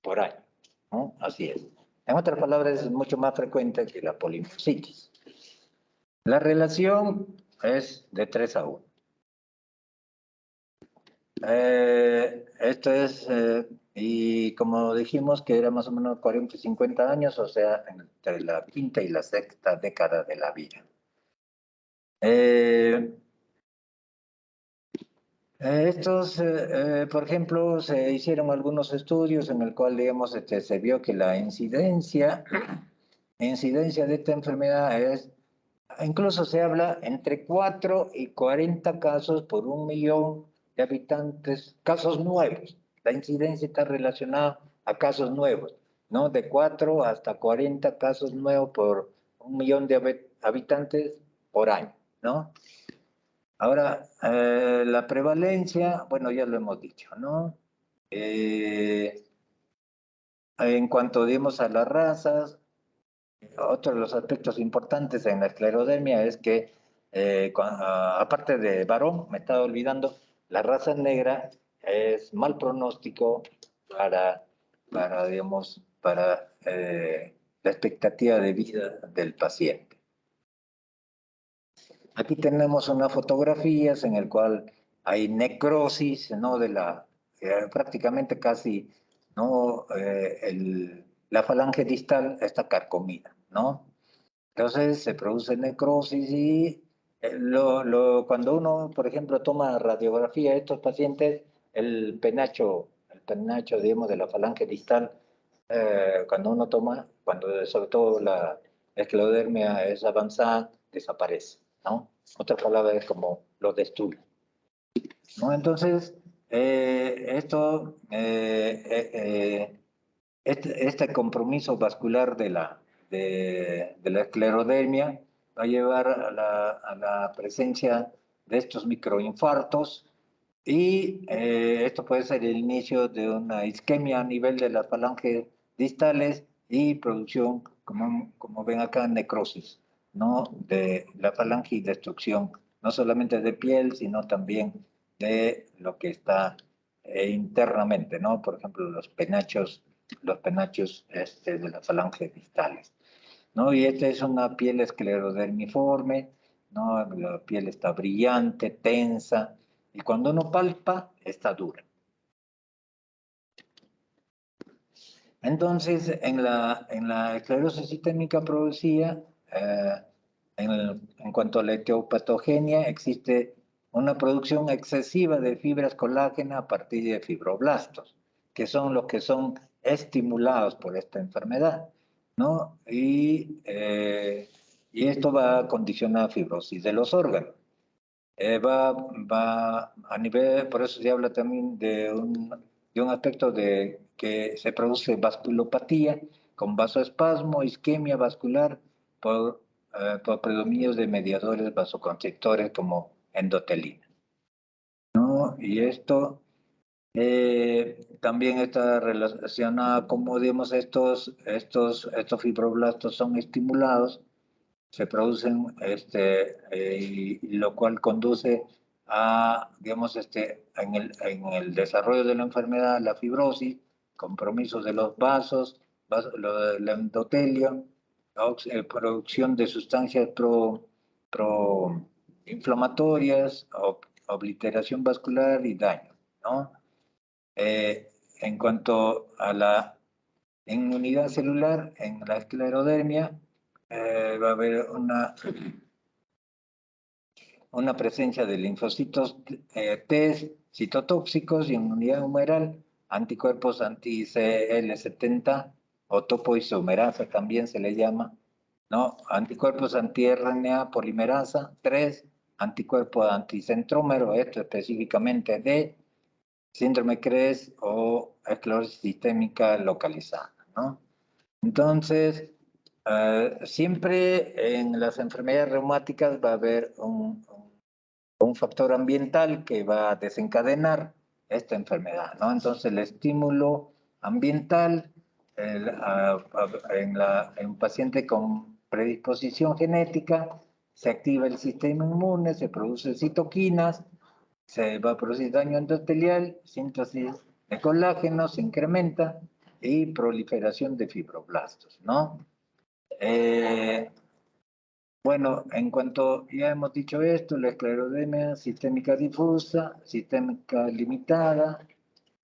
por año, ¿no? Así es. En otras palabras, es mucho más frecuente que la polimiositis. La relación es de 3 a 1. Esto es, y como dijimos que era más o menos 40 y 50 años, o sea, entre la quinta y la sexta década de la vida. Por ejemplo, se hicieron algunos estudios en el cual, digamos, se vio que la incidencia de esta enfermedad incluso se habla entre 4 y 40 casos por 1 millón de habitantes, casos nuevos. La incidencia está relacionada a casos nuevos, ¿no? De 4 hasta 40 casos nuevos por 1 millón de habitantes por año, ¿no? Ahora, la prevalencia, bueno, ya lo hemos dicho, ¿no? En cuanto, digamos, a las razas, otro de los aspectos importantes en la esclerodermia es que, aparte de varón, me estaba olvidando, la raza negra es mal pronóstico digamos, para la expectativa de vida del paciente. Aquí tenemos unas fotografías en el cual hay necrosis, ¿no? Prácticamente casi, ¿no? La falange distal está carcomida, ¿no? Entonces se produce necrosis y cuando uno, por ejemplo, toma radiografía de estos pacientes, digamos, de la falange distal, cuando uno toma, sobre todo la esclerodermia es avanzada, desaparece, ¿no? Otra palabra es como lo destruye, ¿no? Entonces, este compromiso vascular de la esclerodermia va a llevar a la presencia de estos microinfartos y esto puede ser el inicio de una isquemia a nivel de las falanges distales y producción, como ven acá, necrosis, ¿no? De la falange y destrucción, no solamente de piel, sino también de lo que está internamente, ¿no? Por ejemplo, los penachos de las falanges distales, ¿no? Y esta es una piel esclerodermiforme, ¿no? La piel está brillante, tensa, y cuando uno palpa, está dura. Entonces, en la esclerosis sistémica progresiva, en cuanto a la etiopatogenia, existe una producción excesiva de fibras colágena a partir de fibroblastos, que son los que son estimulados por esta enfermedad, ¿no? Y esto va a condicionar fibrosis de los órganos. Va a nivel, por eso se habla también de un aspecto de que se produce vasculopatía con vasoespasmo, isquemia vascular por predominio de mediadores vasoconstrictores como endotelina, ¿no? Y esto también está relacionado, como digamos, estos fibroblastos son estimulados, se producen, y lo cual conduce a, digamos, en el desarrollo de la enfermedad, la fibrosis, compromisos de los vasos, lo del endotelio, producción de sustancias proinflamatorias, obliteración vascular y daño, ¿no? En cuanto a la inmunidad celular, en la esclerodermia, va a haber una presencia de linfocitos T citotóxicos y inmunidad humoral, anticuerpos anti-CL70 o topoisomerasa también se le llama, ¿no? Anticuerpos anti-RNA polimerasa 3, anticuerpo anticentrómero, esto específicamente de síndrome CRES o esclerosis sistémica localizada, ¿no? Entonces, siempre en las enfermedades reumáticas va a haber un factor ambiental que va a desencadenar esta enfermedad, ¿no? Entonces, el estímulo ambiental en un paciente con predisposición genética, se activa el sistema inmune, se producen citoquinas, se va a producir daño endotelial, síntesis de colágeno se incrementa y proliferación de fibroblastos, ¿no? Bueno, en cuanto ya hemos dicho esto, la esclerodermia sistémica difusa, sistémica limitada,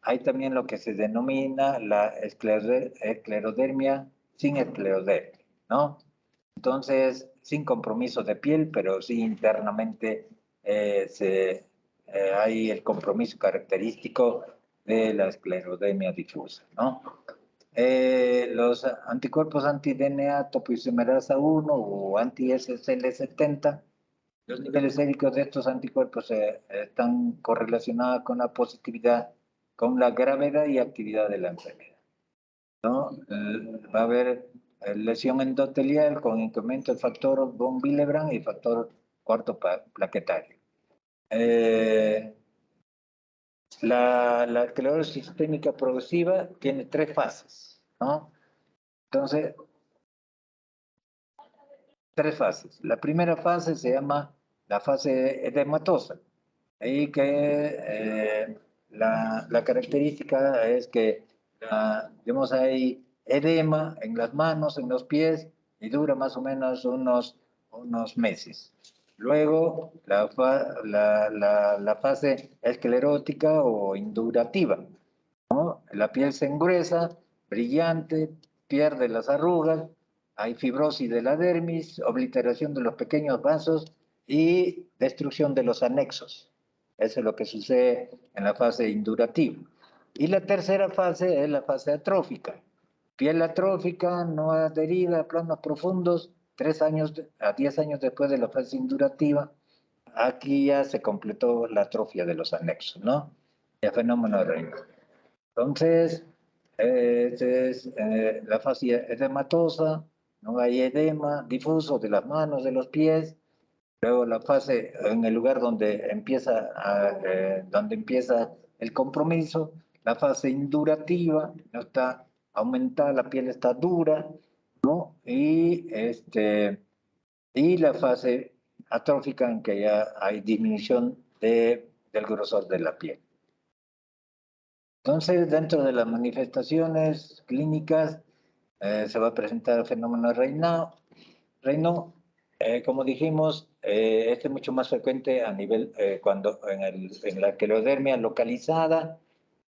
hay también lo que se denomina la esclerodermia sin esclerodermia, ¿no? Entonces, sin compromiso de piel, pero sí internamente hay el compromiso característico de la esclerodermia difusa, ¿no? Los anticuerpos anti-DNA topoisomerasa 1 o anti-SCL70, los niveles séricos de estos anticuerpos están correlacionados con la positividad, con la gravedad y actividad de la enfermedad, ¿no? Va a haber lesión endotelial con incremento del factor von Willebrand y factor cuarto plaquetario. La esclerosis sistémica progresiva tiene 3 fases, ¿no? Entonces, tres fases. La primera fase se llama la fase edematosa. Ahí que la característica es que, digamos, hay edema en las manos, en los pies, y dura más o menos unos meses. Luego, la fase esclerótica o indurativa, ¿no? La piel se engruesa, brillante, pierde las arrugas, hay fibrosis de la dermis, obliteración de los pequeños vasos y destrucción de los anexos. Eso es lo que sucede en la fase indurativa. Y la tercera fase es la fase atrófica. Piel atrófica, no adherida a planos profundos, 3 años a 10 años después de la fase indurativa. Aquí ya se completó la atrofia de los anexos, ¿no? El fenómeno de Raynaud. Entonces, es la fase edematosa, no hay edema difuso de las manos, de los pies. Luego la fase en el lugar donde donde empieza el compromiso, la fase indurativa, no está aumentada, la piel está dura, ¿no? Y la fase atrófica en que ya hay disminución del grosor de la piel. Entonces, dentro de las manifestaciones clínicas, se va a presentar el fenómeno de Raynaud. Como dijimos, este es mucho más frecuente a nivel, cuando en la esclerodermia localizada,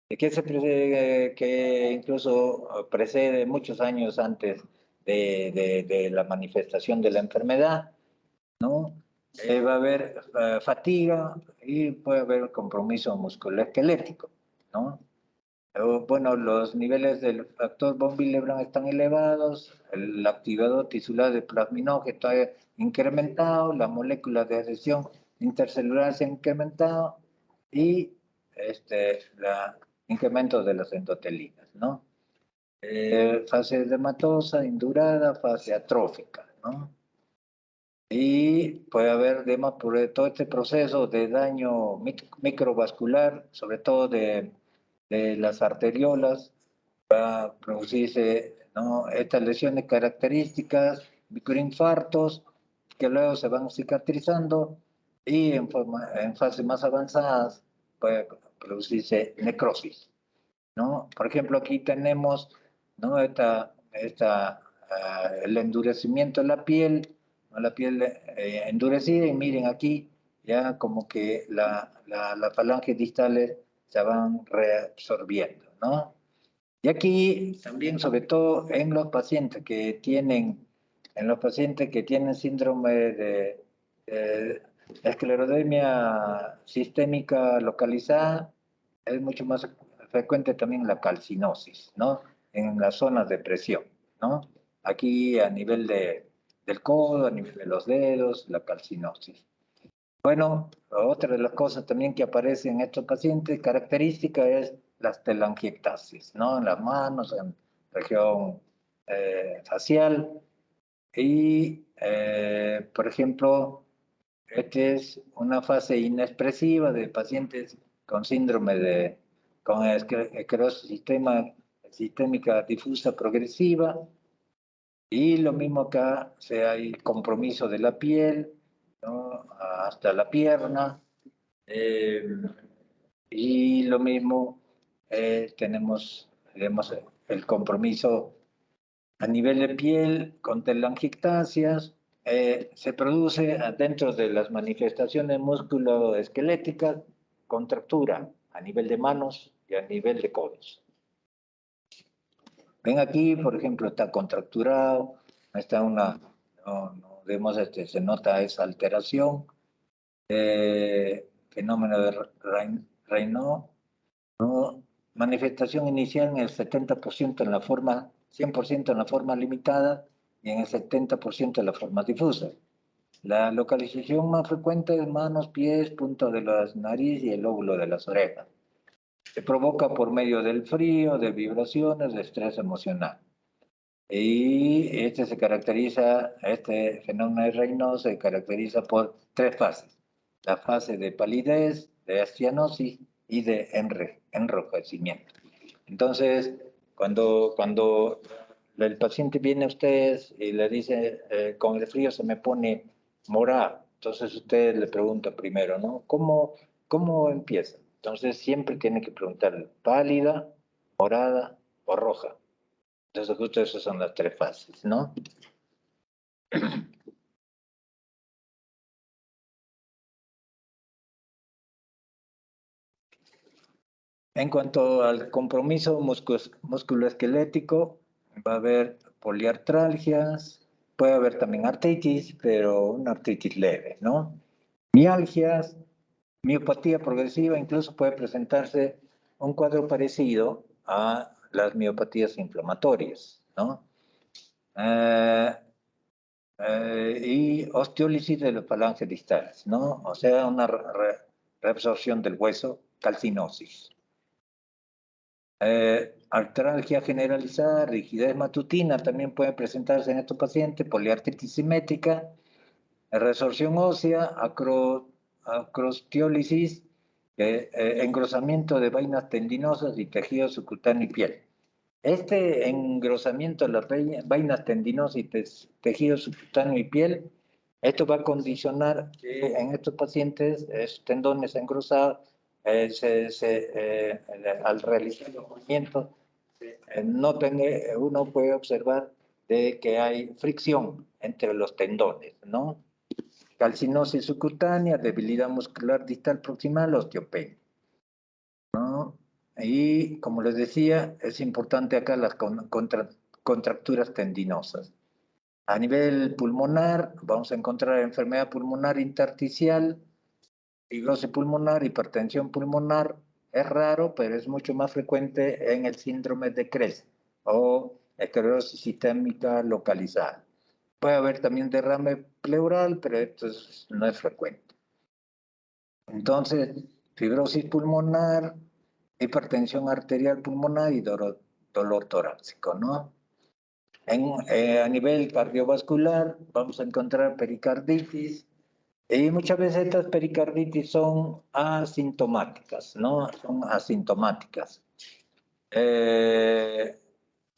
que incluso precede muchos años antes de la manifestación de la enfermedad, ¿no? Va a haber fatiga y puede haber compromiso musculoesquelético, ¿no? Bueno, los niveles del factor von Willebrand están elevados, el activador tisular de plasminógeno está incrementado, la molécula de adhesión intercelular se ha incrementado y el incremento de las endotelinas, ¿no? Fase edematosa, indurada, fase atrófica, ¿no? Y puede haber además por todo este proceso de daño microvascular, sobre todo de las arteriolas, va a producirse, ¿no?, estas lesiones características, microinfartos, que luego se van cicatrizando y en fases más avanzadas puede producirse necrosis, ¿no? Por ejemplo, aquí tenemos, ¿no?, el endurecimiento de la piel, ¿no?, la piel endurecida, y miren aquí ya como que las falanges distales se van reabsorbiendo, ¿no? Y aquí también, sobre todo en los pacientes que tienen, síndrome de esclerodermia sistémica localizada, es mucho más frecuente también la calcinosis, ¿no? En las zonas de presión, ¿no? Aquí a nivel del codo, a nivel de los dedos, la calcinosis. Bueno, otra de las cosas también que aparece en estos pacientes característica es las telangiectasis, ¿no? En las manos, en región facial. Y, por ejemplo, esta es una fase inexpresiva de pacientes con síndrome con esclerosis sistémica difusa progresiva. Y lo mismo acá, hay compromiso de la piel, ¿no?, hasta la pierna. Y lo mismo tenemos el compromiso a nivel de piel con telangiectasias. Se produce dentro de las manifestaciones musculoesqueléticas contractura a nivel de manos y a nivel de codos. Ven aquí, por ejemplo, está contracturado, vemos, se nota esa alteración, fenómeno de Raynaud, ¿no? Manifestación inicial en el 70% en la forma, 100% en la forma limitada y en el 70% en la forma difusa. La localización más frecuente es manos, pies, punta de las nariz y el lóbulo de las orejas. Se provoca por medio del frío, de vibraciones, de estrés emocional. Y este fenómeno de Raynaud se caracteriza por 3 fases. La fase de palidez, de cianosis y de enrojecimiento. Entonces, Cuando el paciente viene a ustedes y le dice, con el frío se me pone morado, entonces usted le pregunta primero, ¿no? ¿Cómo empieza? Entonces siempre tiene que preguntar pálida, morada o roja. Entonces justo esas son las tres fases, ¿no? En cuanto al compromiso musculoesquelético, va a haber poliartralgias, puede haber también artritis, pero una artritis leve, ¿no? Mialgias, miopatía progresiva, incluso puede presentarse un cuadro parecido a las miopatías inflamatorias, ¿no? Y osteólisis de las falanges distales, ¿no? O sea, una reabsorción del hueso, calcinosis. Artralgia generalizada, rigidez matutina también puede presentarse en estos pacientes, poliartritis simétrica, resorción ósea, acrostiólisis, engrosamiento de vainas tendinosas y tejido subcutáneo y piel. Este engrosamiento de las vainas tendinosas y tejido subcutáneo y piel, esto va a condicionar que en estos pacientes esos tendones engrosados, al realizar los movimientos, uno puede observar de que hay fricción entre los tendones, ¿no? Calcinosis subcutánea, debilidad muscular distal proximal, osteopenia, ¿no? Y como les decía, es importante acá las contracturas tendinosas. A nivel pulmonar, vamos a encontrar enfermedad pulmonar intersticial, fibrosis pulmonar, hipertensión pulmonar. Es raro, pero es mucho más frecuente en el síndrome de Krebs o esclerosis sistémica localizada. Puede haber también derrame pleural, pero esto no es frecuente. Entonces, fibrosis pulmonar, hipertensión arterial pulmonar y dolor torácico, ¿no? A nivel cardiovascular vamos a encontrar pericarditis y muchas veces estas pericarditis son asintomáticas, ¿no? Son asintomáticas.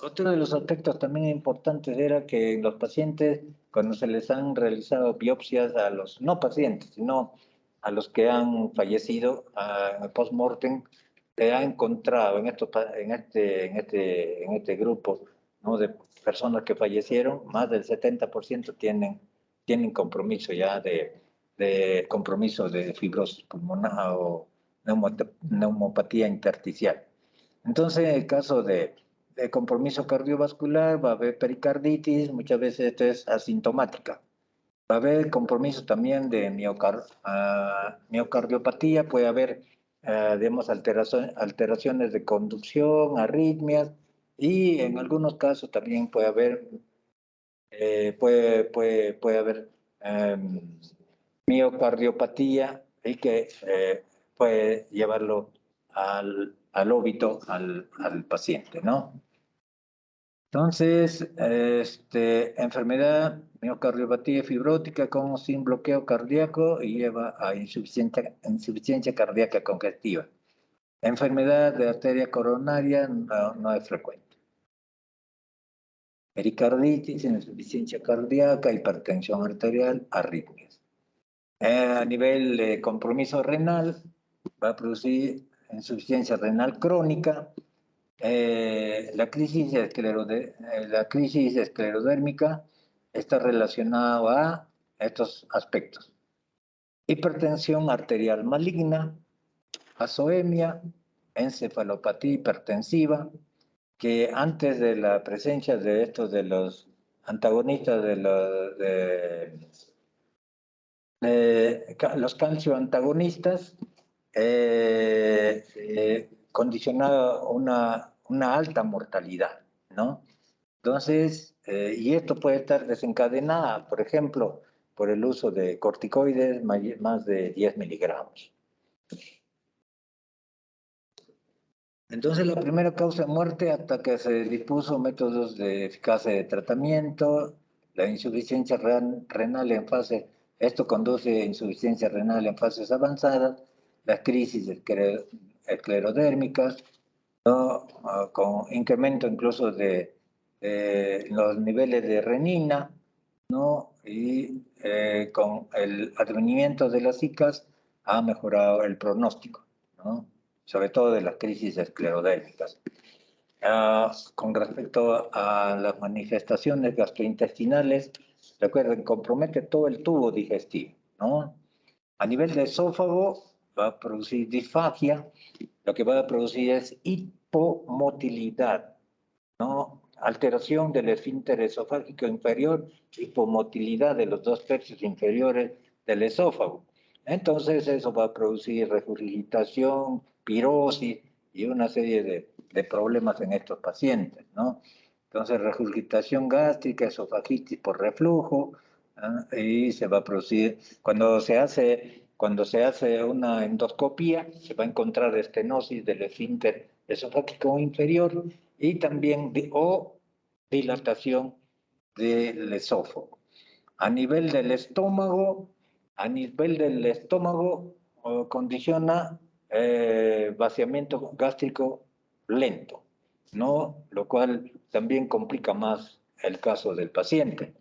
Otro de los aspectos también importantes era que los pacientes, cuando se les han realizado biopsias a los, no pacientes, sino a los que han fallecido post-mortem, se ha encontrado en este grupo, ¿no?, de personas que fallecieron, más del 70% tienen compromiso ya de compromiso de fibrosis pulmonar o neumopatía intersticial. Entonces, en el caso de compromiso cardiovascular, va a haber pericarditis, muchas veces esto es asintomática. Va a haber compromiso también de miocardiopatía, puede haber, digamos, alteraciones de conducción, arritmias, y en algunos casos también puede haber, puede haber miocardiopatía y que puede llevarlo al óbito al paciente, ¿no? Entonces, enfermedad miocardiopatía fibrótica con o sin bloqueo cardíaco y lleva a insuficiencia cardíaca congestiva. Enfermedad de arteria coronaria no es frecuente. Pericarditis, insuficiencia cardíaca, hipertensión arterial, arritmias. A nivel de compromiso renal, va a producir insuficiencia renal crónica. La crisis esclerodérmica está relacionada a estos aspectos: hipertensión arterial maligna, azoemia, encefalopatía hipertensiva, que antes de la presencia de estos, de los antagonistas los calcioantagonistas, condicionaba una alta mortalidad, ¿no? Entonces, y esto puede estar desencadenada, por ejemplo, por el uso de corticoides más de 10 miligramos. Entonces, la primera causa de muerte, hasta que se dispuso métodos de eficacia de tratamiento, la insuficiencia renal en fase, esto conduce a insuficiencia renal en fases avanzadas, las crisis esclerodérmicas, ¿no? Con incremento incluso de los niveles de renina, ¿no? Y con el advenimiento de las ICAs ha mejorado el pronóstico, ¿no? Sobre todo de las crisis esclerodérmicas. Con respecto a las manifestaciones gastrointestinales, recuerden, compromete todo el tubo digestivo, ¿no? A nivel de esófago va a producir disfagia, lo que va a producir es hipomotilidad, ¿no? Alteración del esfínter esofágico inferior, hipomotilidad de los 2/3 inferiores del esófago. Entonces eso va a producir regurgitación, pirosis y una serie de problemas en estos pacientes, ¿no? Entonces regurgitación gástrica, esofagitis por reflujo, y se va a producir, cuando se hace una endoscopía, se va a encontrar estenosis del esfínter esofágico inferior y también dilatación del esófago. A nivel del estómago, condiciona vaciamiento gástrico lento, ¿no? Lo cual también complica más el caso del paciente.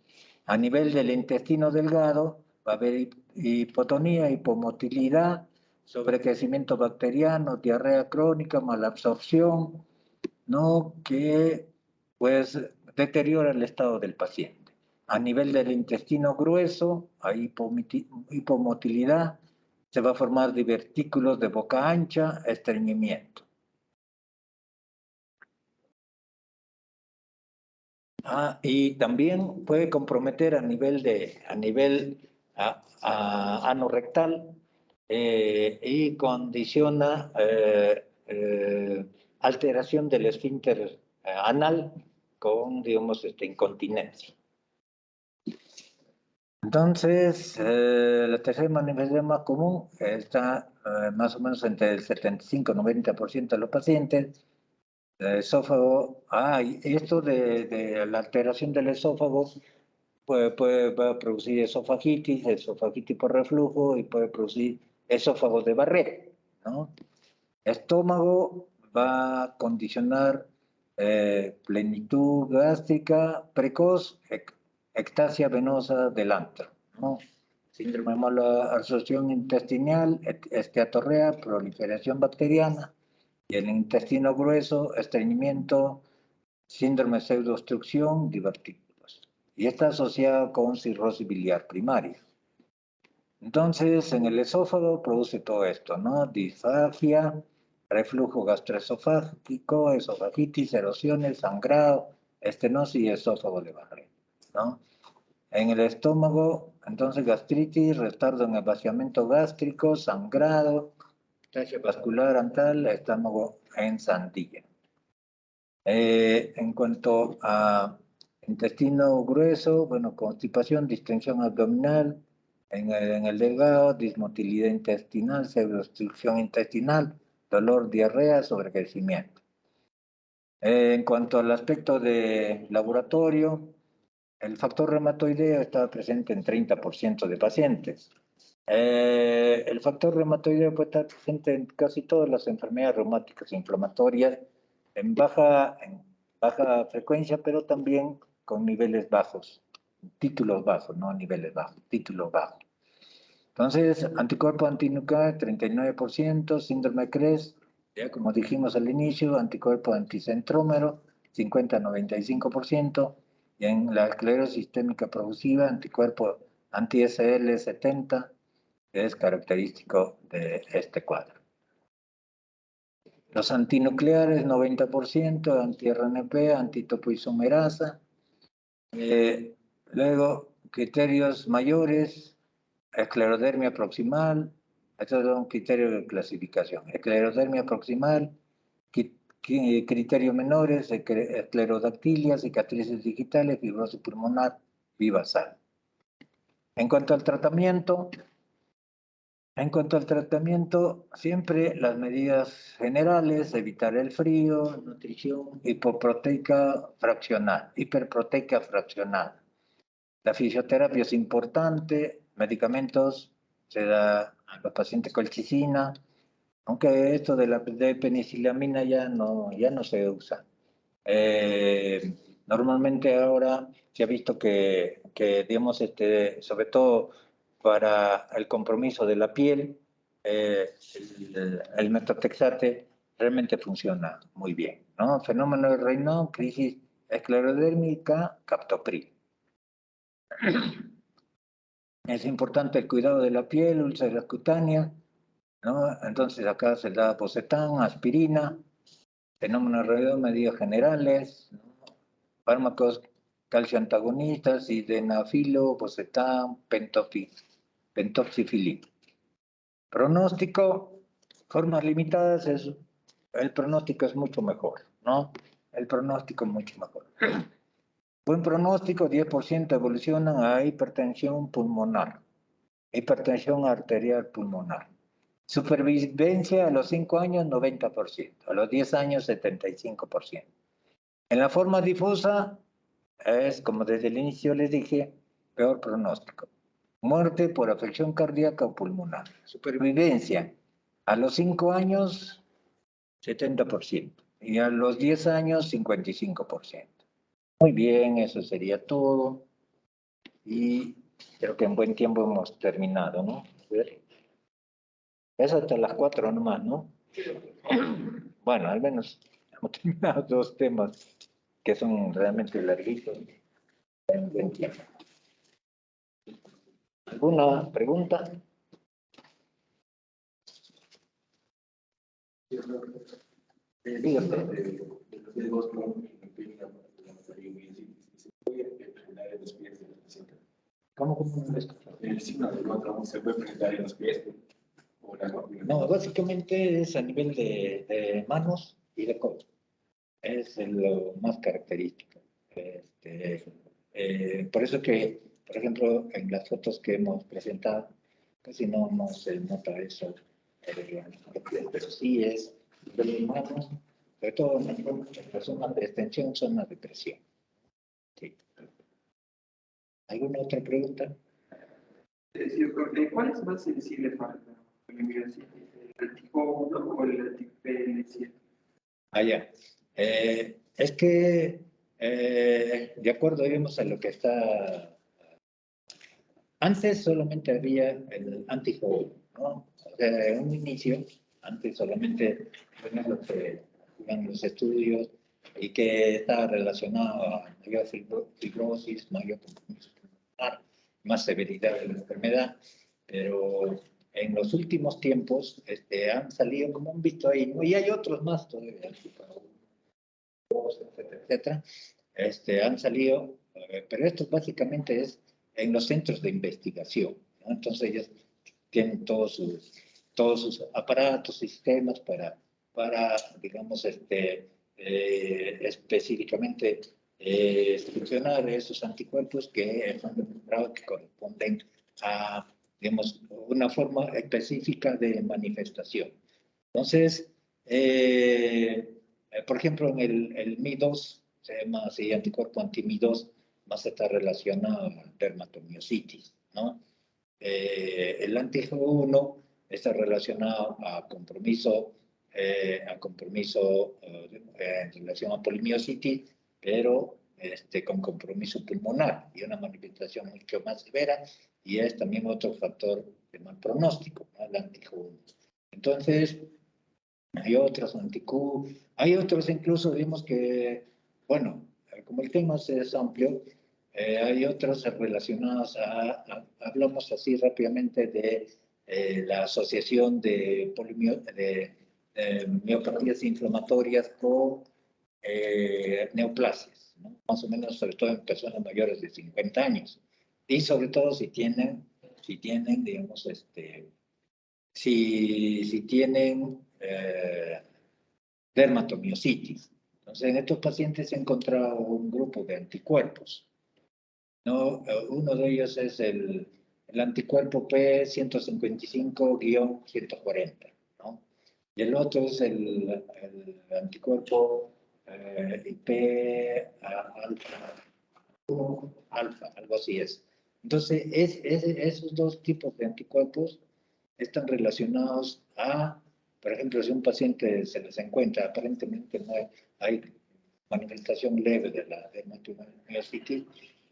A nivel del intestino delgado, va a haber hipotonía, hipomotilidad, sobrecrecimiento bacteriano, diarrea crónica, malabsorción, ¿no? Que pues deteriora el estado del paciente. A nivel del intestino grueso, hay hipomotilidad, se va a formar divertículos de boca ancha, estreñimiento. Y también puede comprometer a nivel anorrectal y condiciona alteración del esfínter anal con, digamos, incontinencia. Entonces, la tercera manifestación más común está más o menos entre el 75 y 90% de los pacientes. El esófago, y esto de la alteración del esófago va a producir esofagitis por reflujo y puede producir esófago de Barrett, ¿no? Estómago va a condicionar plenitud gástrica precoz, ectasia venosa del antro, ¿no? Síndrome de mala absorción intestinal, esteatorrea, proliferación bacteriana, y el intestino grueso, estreñimiento, síndrome de pseudoobstrucción, divertículos. Y está asociado con cirrosis biliar primaria. Entonces, en el esófago produce todo esto, ¿no? Disfagia, reflujo gastroesofágico, esofagitis, erosiones, sangrado, estenosis y esófago de Barrett, ¿no? En el estómago, entonces gastritis, retardo en el vaciamiento gástrico, sangrado, tasia vascular antral, estómago en sandía. En cuanto a intestino grueso, bueno, constipación, distensión abdominal, en el delgado, dismotilidad intestinal, pseudoobstrucción intestinal, dolor, diarrea, sobrecrecimiento. En cuanto al aspecto de laboratorio, el factor reumatoideo está presente en 30% de pacientes. El factor reumatoideo puede estar presente en casi todas las enfermedades reumáticas inflamatorias en baja frecuencia, pero también con niveles bajos, títulos bajos, no niveles bajos, títulos bajos. Entonces, anticuerpo antinuclear, 39%, síndrome de CRES, ya como dijimos al inicio, anticuerpo anticentrómero, 50-95%, y en la esclerosis sistémica progresiva, anticuerpo anti-SL, 70%, que es característico de este cuadro. Los antinucleares, 90%, anti-RNP, antitopoisomerasa. Luego, criterios mayores, esclerodermia proximal. Estos son criterios de clasificación. Esclerodermia proximal, criterios menores, esclerodactilia, cicatrices digitales, fibrosis pulmonar, vivasal. En cuanto al tratamiento, siempre las medidas generales, evitar el frío, nutrición, hiperproteica fraccional. La fisioterapia es importante, medicamentos, se da a los pacientes colchicina, Aunque esto de penicilamina ya no se usa. Normalmente ahora se ha visto que digamos, sobre todo para el compromiso de la piel, el metotrexate realmente funciona muy bien, ¿no? Fenómeno de Raynaud, crisis esclerodérmica, captopril. Es importante el cuidado de la piel, úlceras cutáneas, ¿no? Entonces acá se da Bocetan, aspirina, fenómeno de Raynaud, medidas generales, ¿no? Fármacos calcio antagonistas, sildenafilo, Bocetan, pentoxifilina. Pronóstico, formas limitadas, el pronóstico es mucho mejor, ¿no? El pronóstico es mucho mejor. Buen pronóstico, 10% evolucionan a hipertensión pulmonar, hipertensión arterial pulmonar. Supervivencia a los 5 años, 90%, a los 10 años, 75%. En la forma difusa, es como desde el inicio les dije, peor pronóstico. Muerte por afección cardíaca o pulmonar. Supervivencia a los 5 años, 70%. Y a los 10 años, 55%. Muy bien, eso sería todo. Y creo que en buen tiempo hemos terminado, ¿no? Es hasta las 4 nomás, ¿no? Bueno, al menos hemos terminado 2 temas que son realmente larguitos. En buen tiempo. ¿Alguna pregunta? Dígame. ¿Cómo no esto?
El signo del otro se puede presentar en los pies.
No, básicamente es a nivel de manos y de codo. Es lo más característico. Por eso que, por ejemplo, en las fotos que hemos presentado, casi no se nota eso. Pero sí es de las manos, sobre todo en las zonas de extensión, zonas de presión. Sí. ¿Alguna otra pregunta?
¿Cuál es más sensible para la poliomielitis? ¿El tipo 1 o el tipo PL7?
Ya. Es que, de acuerdo, digamos, a lo que está. Antes solamente había el antijoven, ¿no? O sea, en un inicio, antes solamente eran los estudios y que estaba relacionado a mayor fibrosis, mayor compromiso pulmonar, más severidad de la enfermedad, pero en los últimos tiempos han salido, como han visto ahí, ¿no? Y hay otros más todavía, etcétera, han salido, pero esto básicamente es en los centros de investigación, ¿no? Entonces ellos tienen todos sus aparatos, sistemas para digamos, específicamente seleccionar esos anticuerpos que han demostrado que corresponden a, digamos, una forma específica de manifestación. Entonces, por ejemplo, en el Mi2, se llama así anticuerpo anti-Mi2, más está relacionado a dermatomiositis, ¿no? El anti-G1 está relacionado a compromiso en relación a polimiositis, pero con compromiso pulmonar y una manifestación mucho más severa, y es también otro factor de mal pronóstico, ¿no? El anti-G1. Entonces, hay otros anti-Q, hay otros incluso, vimos que, bueno, como el tema es amplio, hay otros relacionados hablamos así rápidamente de la asociación de miopatías inflamatorias con neoplasias, ¿no? Más o menos, sobre todo en personas mayores de 50 años. Y sobre todo si tienen digamos, si tienen dermatomiositis. Entonces, en estos pacientes se ha encontrado un grupo de anticuerpos, ¿no? Uno de ellos es el anticuerpo P155-140, ¿no? Y el otro es el anticuerpo IP-alfa, algo así es. Entonces, esos dos tipos de anticuerpos están relacionados a por ejemplo, si un paciente se les encuentra, aparentemente no hay manifestación leve de la dermatomiositis,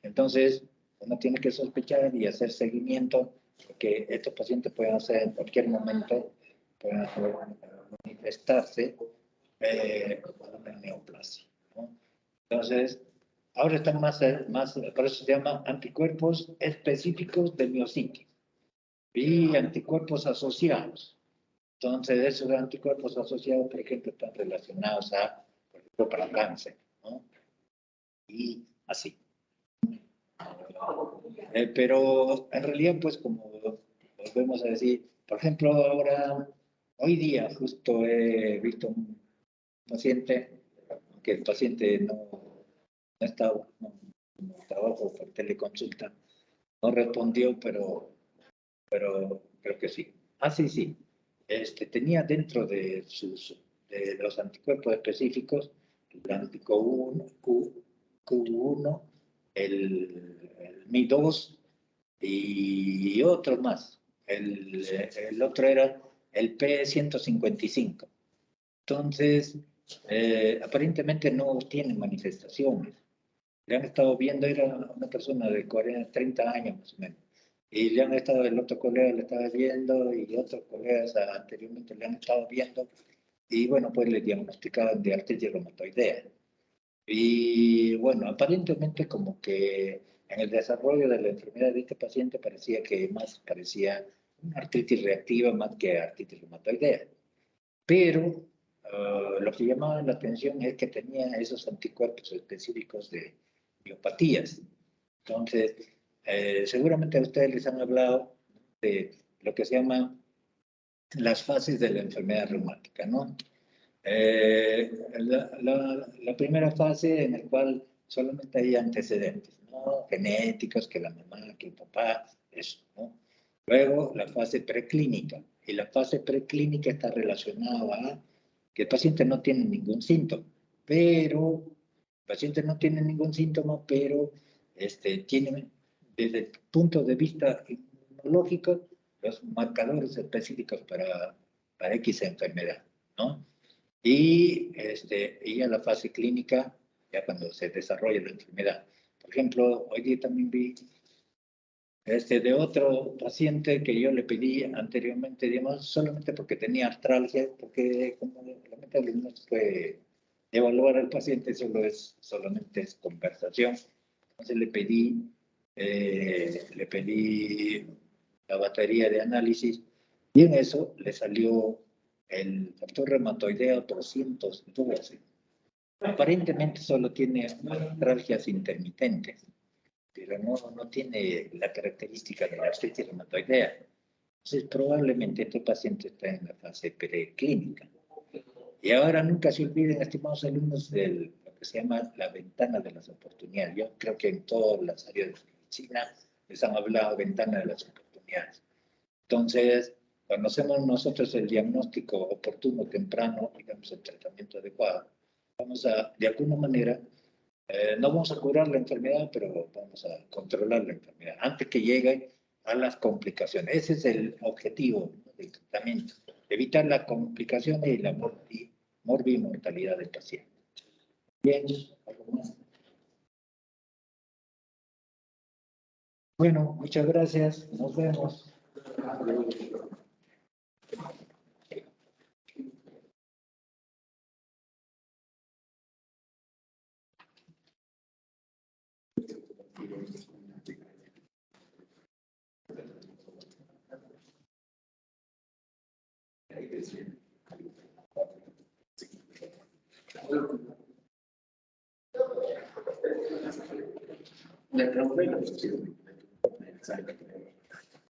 entonces uno tiene que sospechar y hacer seguimiento, porque estos pacientes pueden hacer en cualquier momento, pueden manifestarse con una neoplasia, ¿no? Entonces, ahora están más, por eso se llama anticuerpos específicos de miositis y anticuerpos asociados. Entonces, esos anticuerpos asociados, por ejemplo, están relacionados a, por ejemplo, para cáncer, ¿no? Y así. Pero en realidad, pues, como volvemos a decir, por ejemplo, ahora, hoy día, justo he visto un paciente, que el paciente no estaba, no trabajo por teleconsulta, no respondió, pero creo que sí. Ah, sí, sí. Tenía dentro de los anticuerpos específicos el antico Q1, el Mi2 y otro más. El otro era el P155. Entonces, aparentemente no tiene manifestaciones. Le han estado viendo, era una persona de 40, 30 años más o menos. Y le han estado, el otro colega le estaba viendo y otros colegas anteriormente le han estado viendo. Y bueno, pues le diagnosticaban de artritis reumatoidea. Y bueno, aparentemente como que en el desarrollo de la enfermedad de este paciente parecía una artritis reactiva más que artritis reumatoidea. Pero lo que llamaba la atención es que tenía esos anticuerpos específicos de miopatías. Entonces, seguramente a ustedes les han hablado de lo que se llama las fases de la enfermedad reumática, ¿no? La primera fase en la cual solamente hay antecedentes, ¿no? Genéticos, que la mamá, que el papá, eso, ¿no? Luego, la fase preclínica. Y la fase preclínica está relacionada a que el paciente no tiene ningún síntoma, pero el paciente no tiene ningún síntoma, pero tiene, desde el punto de vista inmunológico, los marcadores específicos para X enfermedad, ¿no? Y a la fase clínica, ya cuando se desarrolla la enfermedad. Por ejemplo, hoy día también vi de otro paciente que yo le pedí anteriormente, digamos, solamente porque tenía artralgia, porque como lamentablemente no se puede evaluar al paciente, solamente es conversación. Entonces le pedí la batería de análisis y en eso le salió el factor reumatoideo 212. Aparentemente solo tiene artralgias intermitentes, pero no tiene la característica de la artritis reumatoidea. Entonces, probablemente este paciente está en la fase preclínica. Y ahora nunca se olviden, estimados alumnos, de lo que se llama la ventana de las oportunidades. Yo creo que en todas las áreas de medicina les han hablado de ventana de las oportunidades. Entonces, cuando hacemos nosotros el diagnóstico oportuno, temprano, digamos, el tratamiento adecuado, vamos a, de alguna manera, no vamos a curar la enfermedad, pero vamos a controlar la enfermedad antes que llegue a las complicaciones. Ese es el objetivo, ¿no?, del tratamiento, evitar las complicaciones y la morbimortalidad del paciente. Bien, ¿algo más? Bueno, muchas gracias. Nos vemos.
La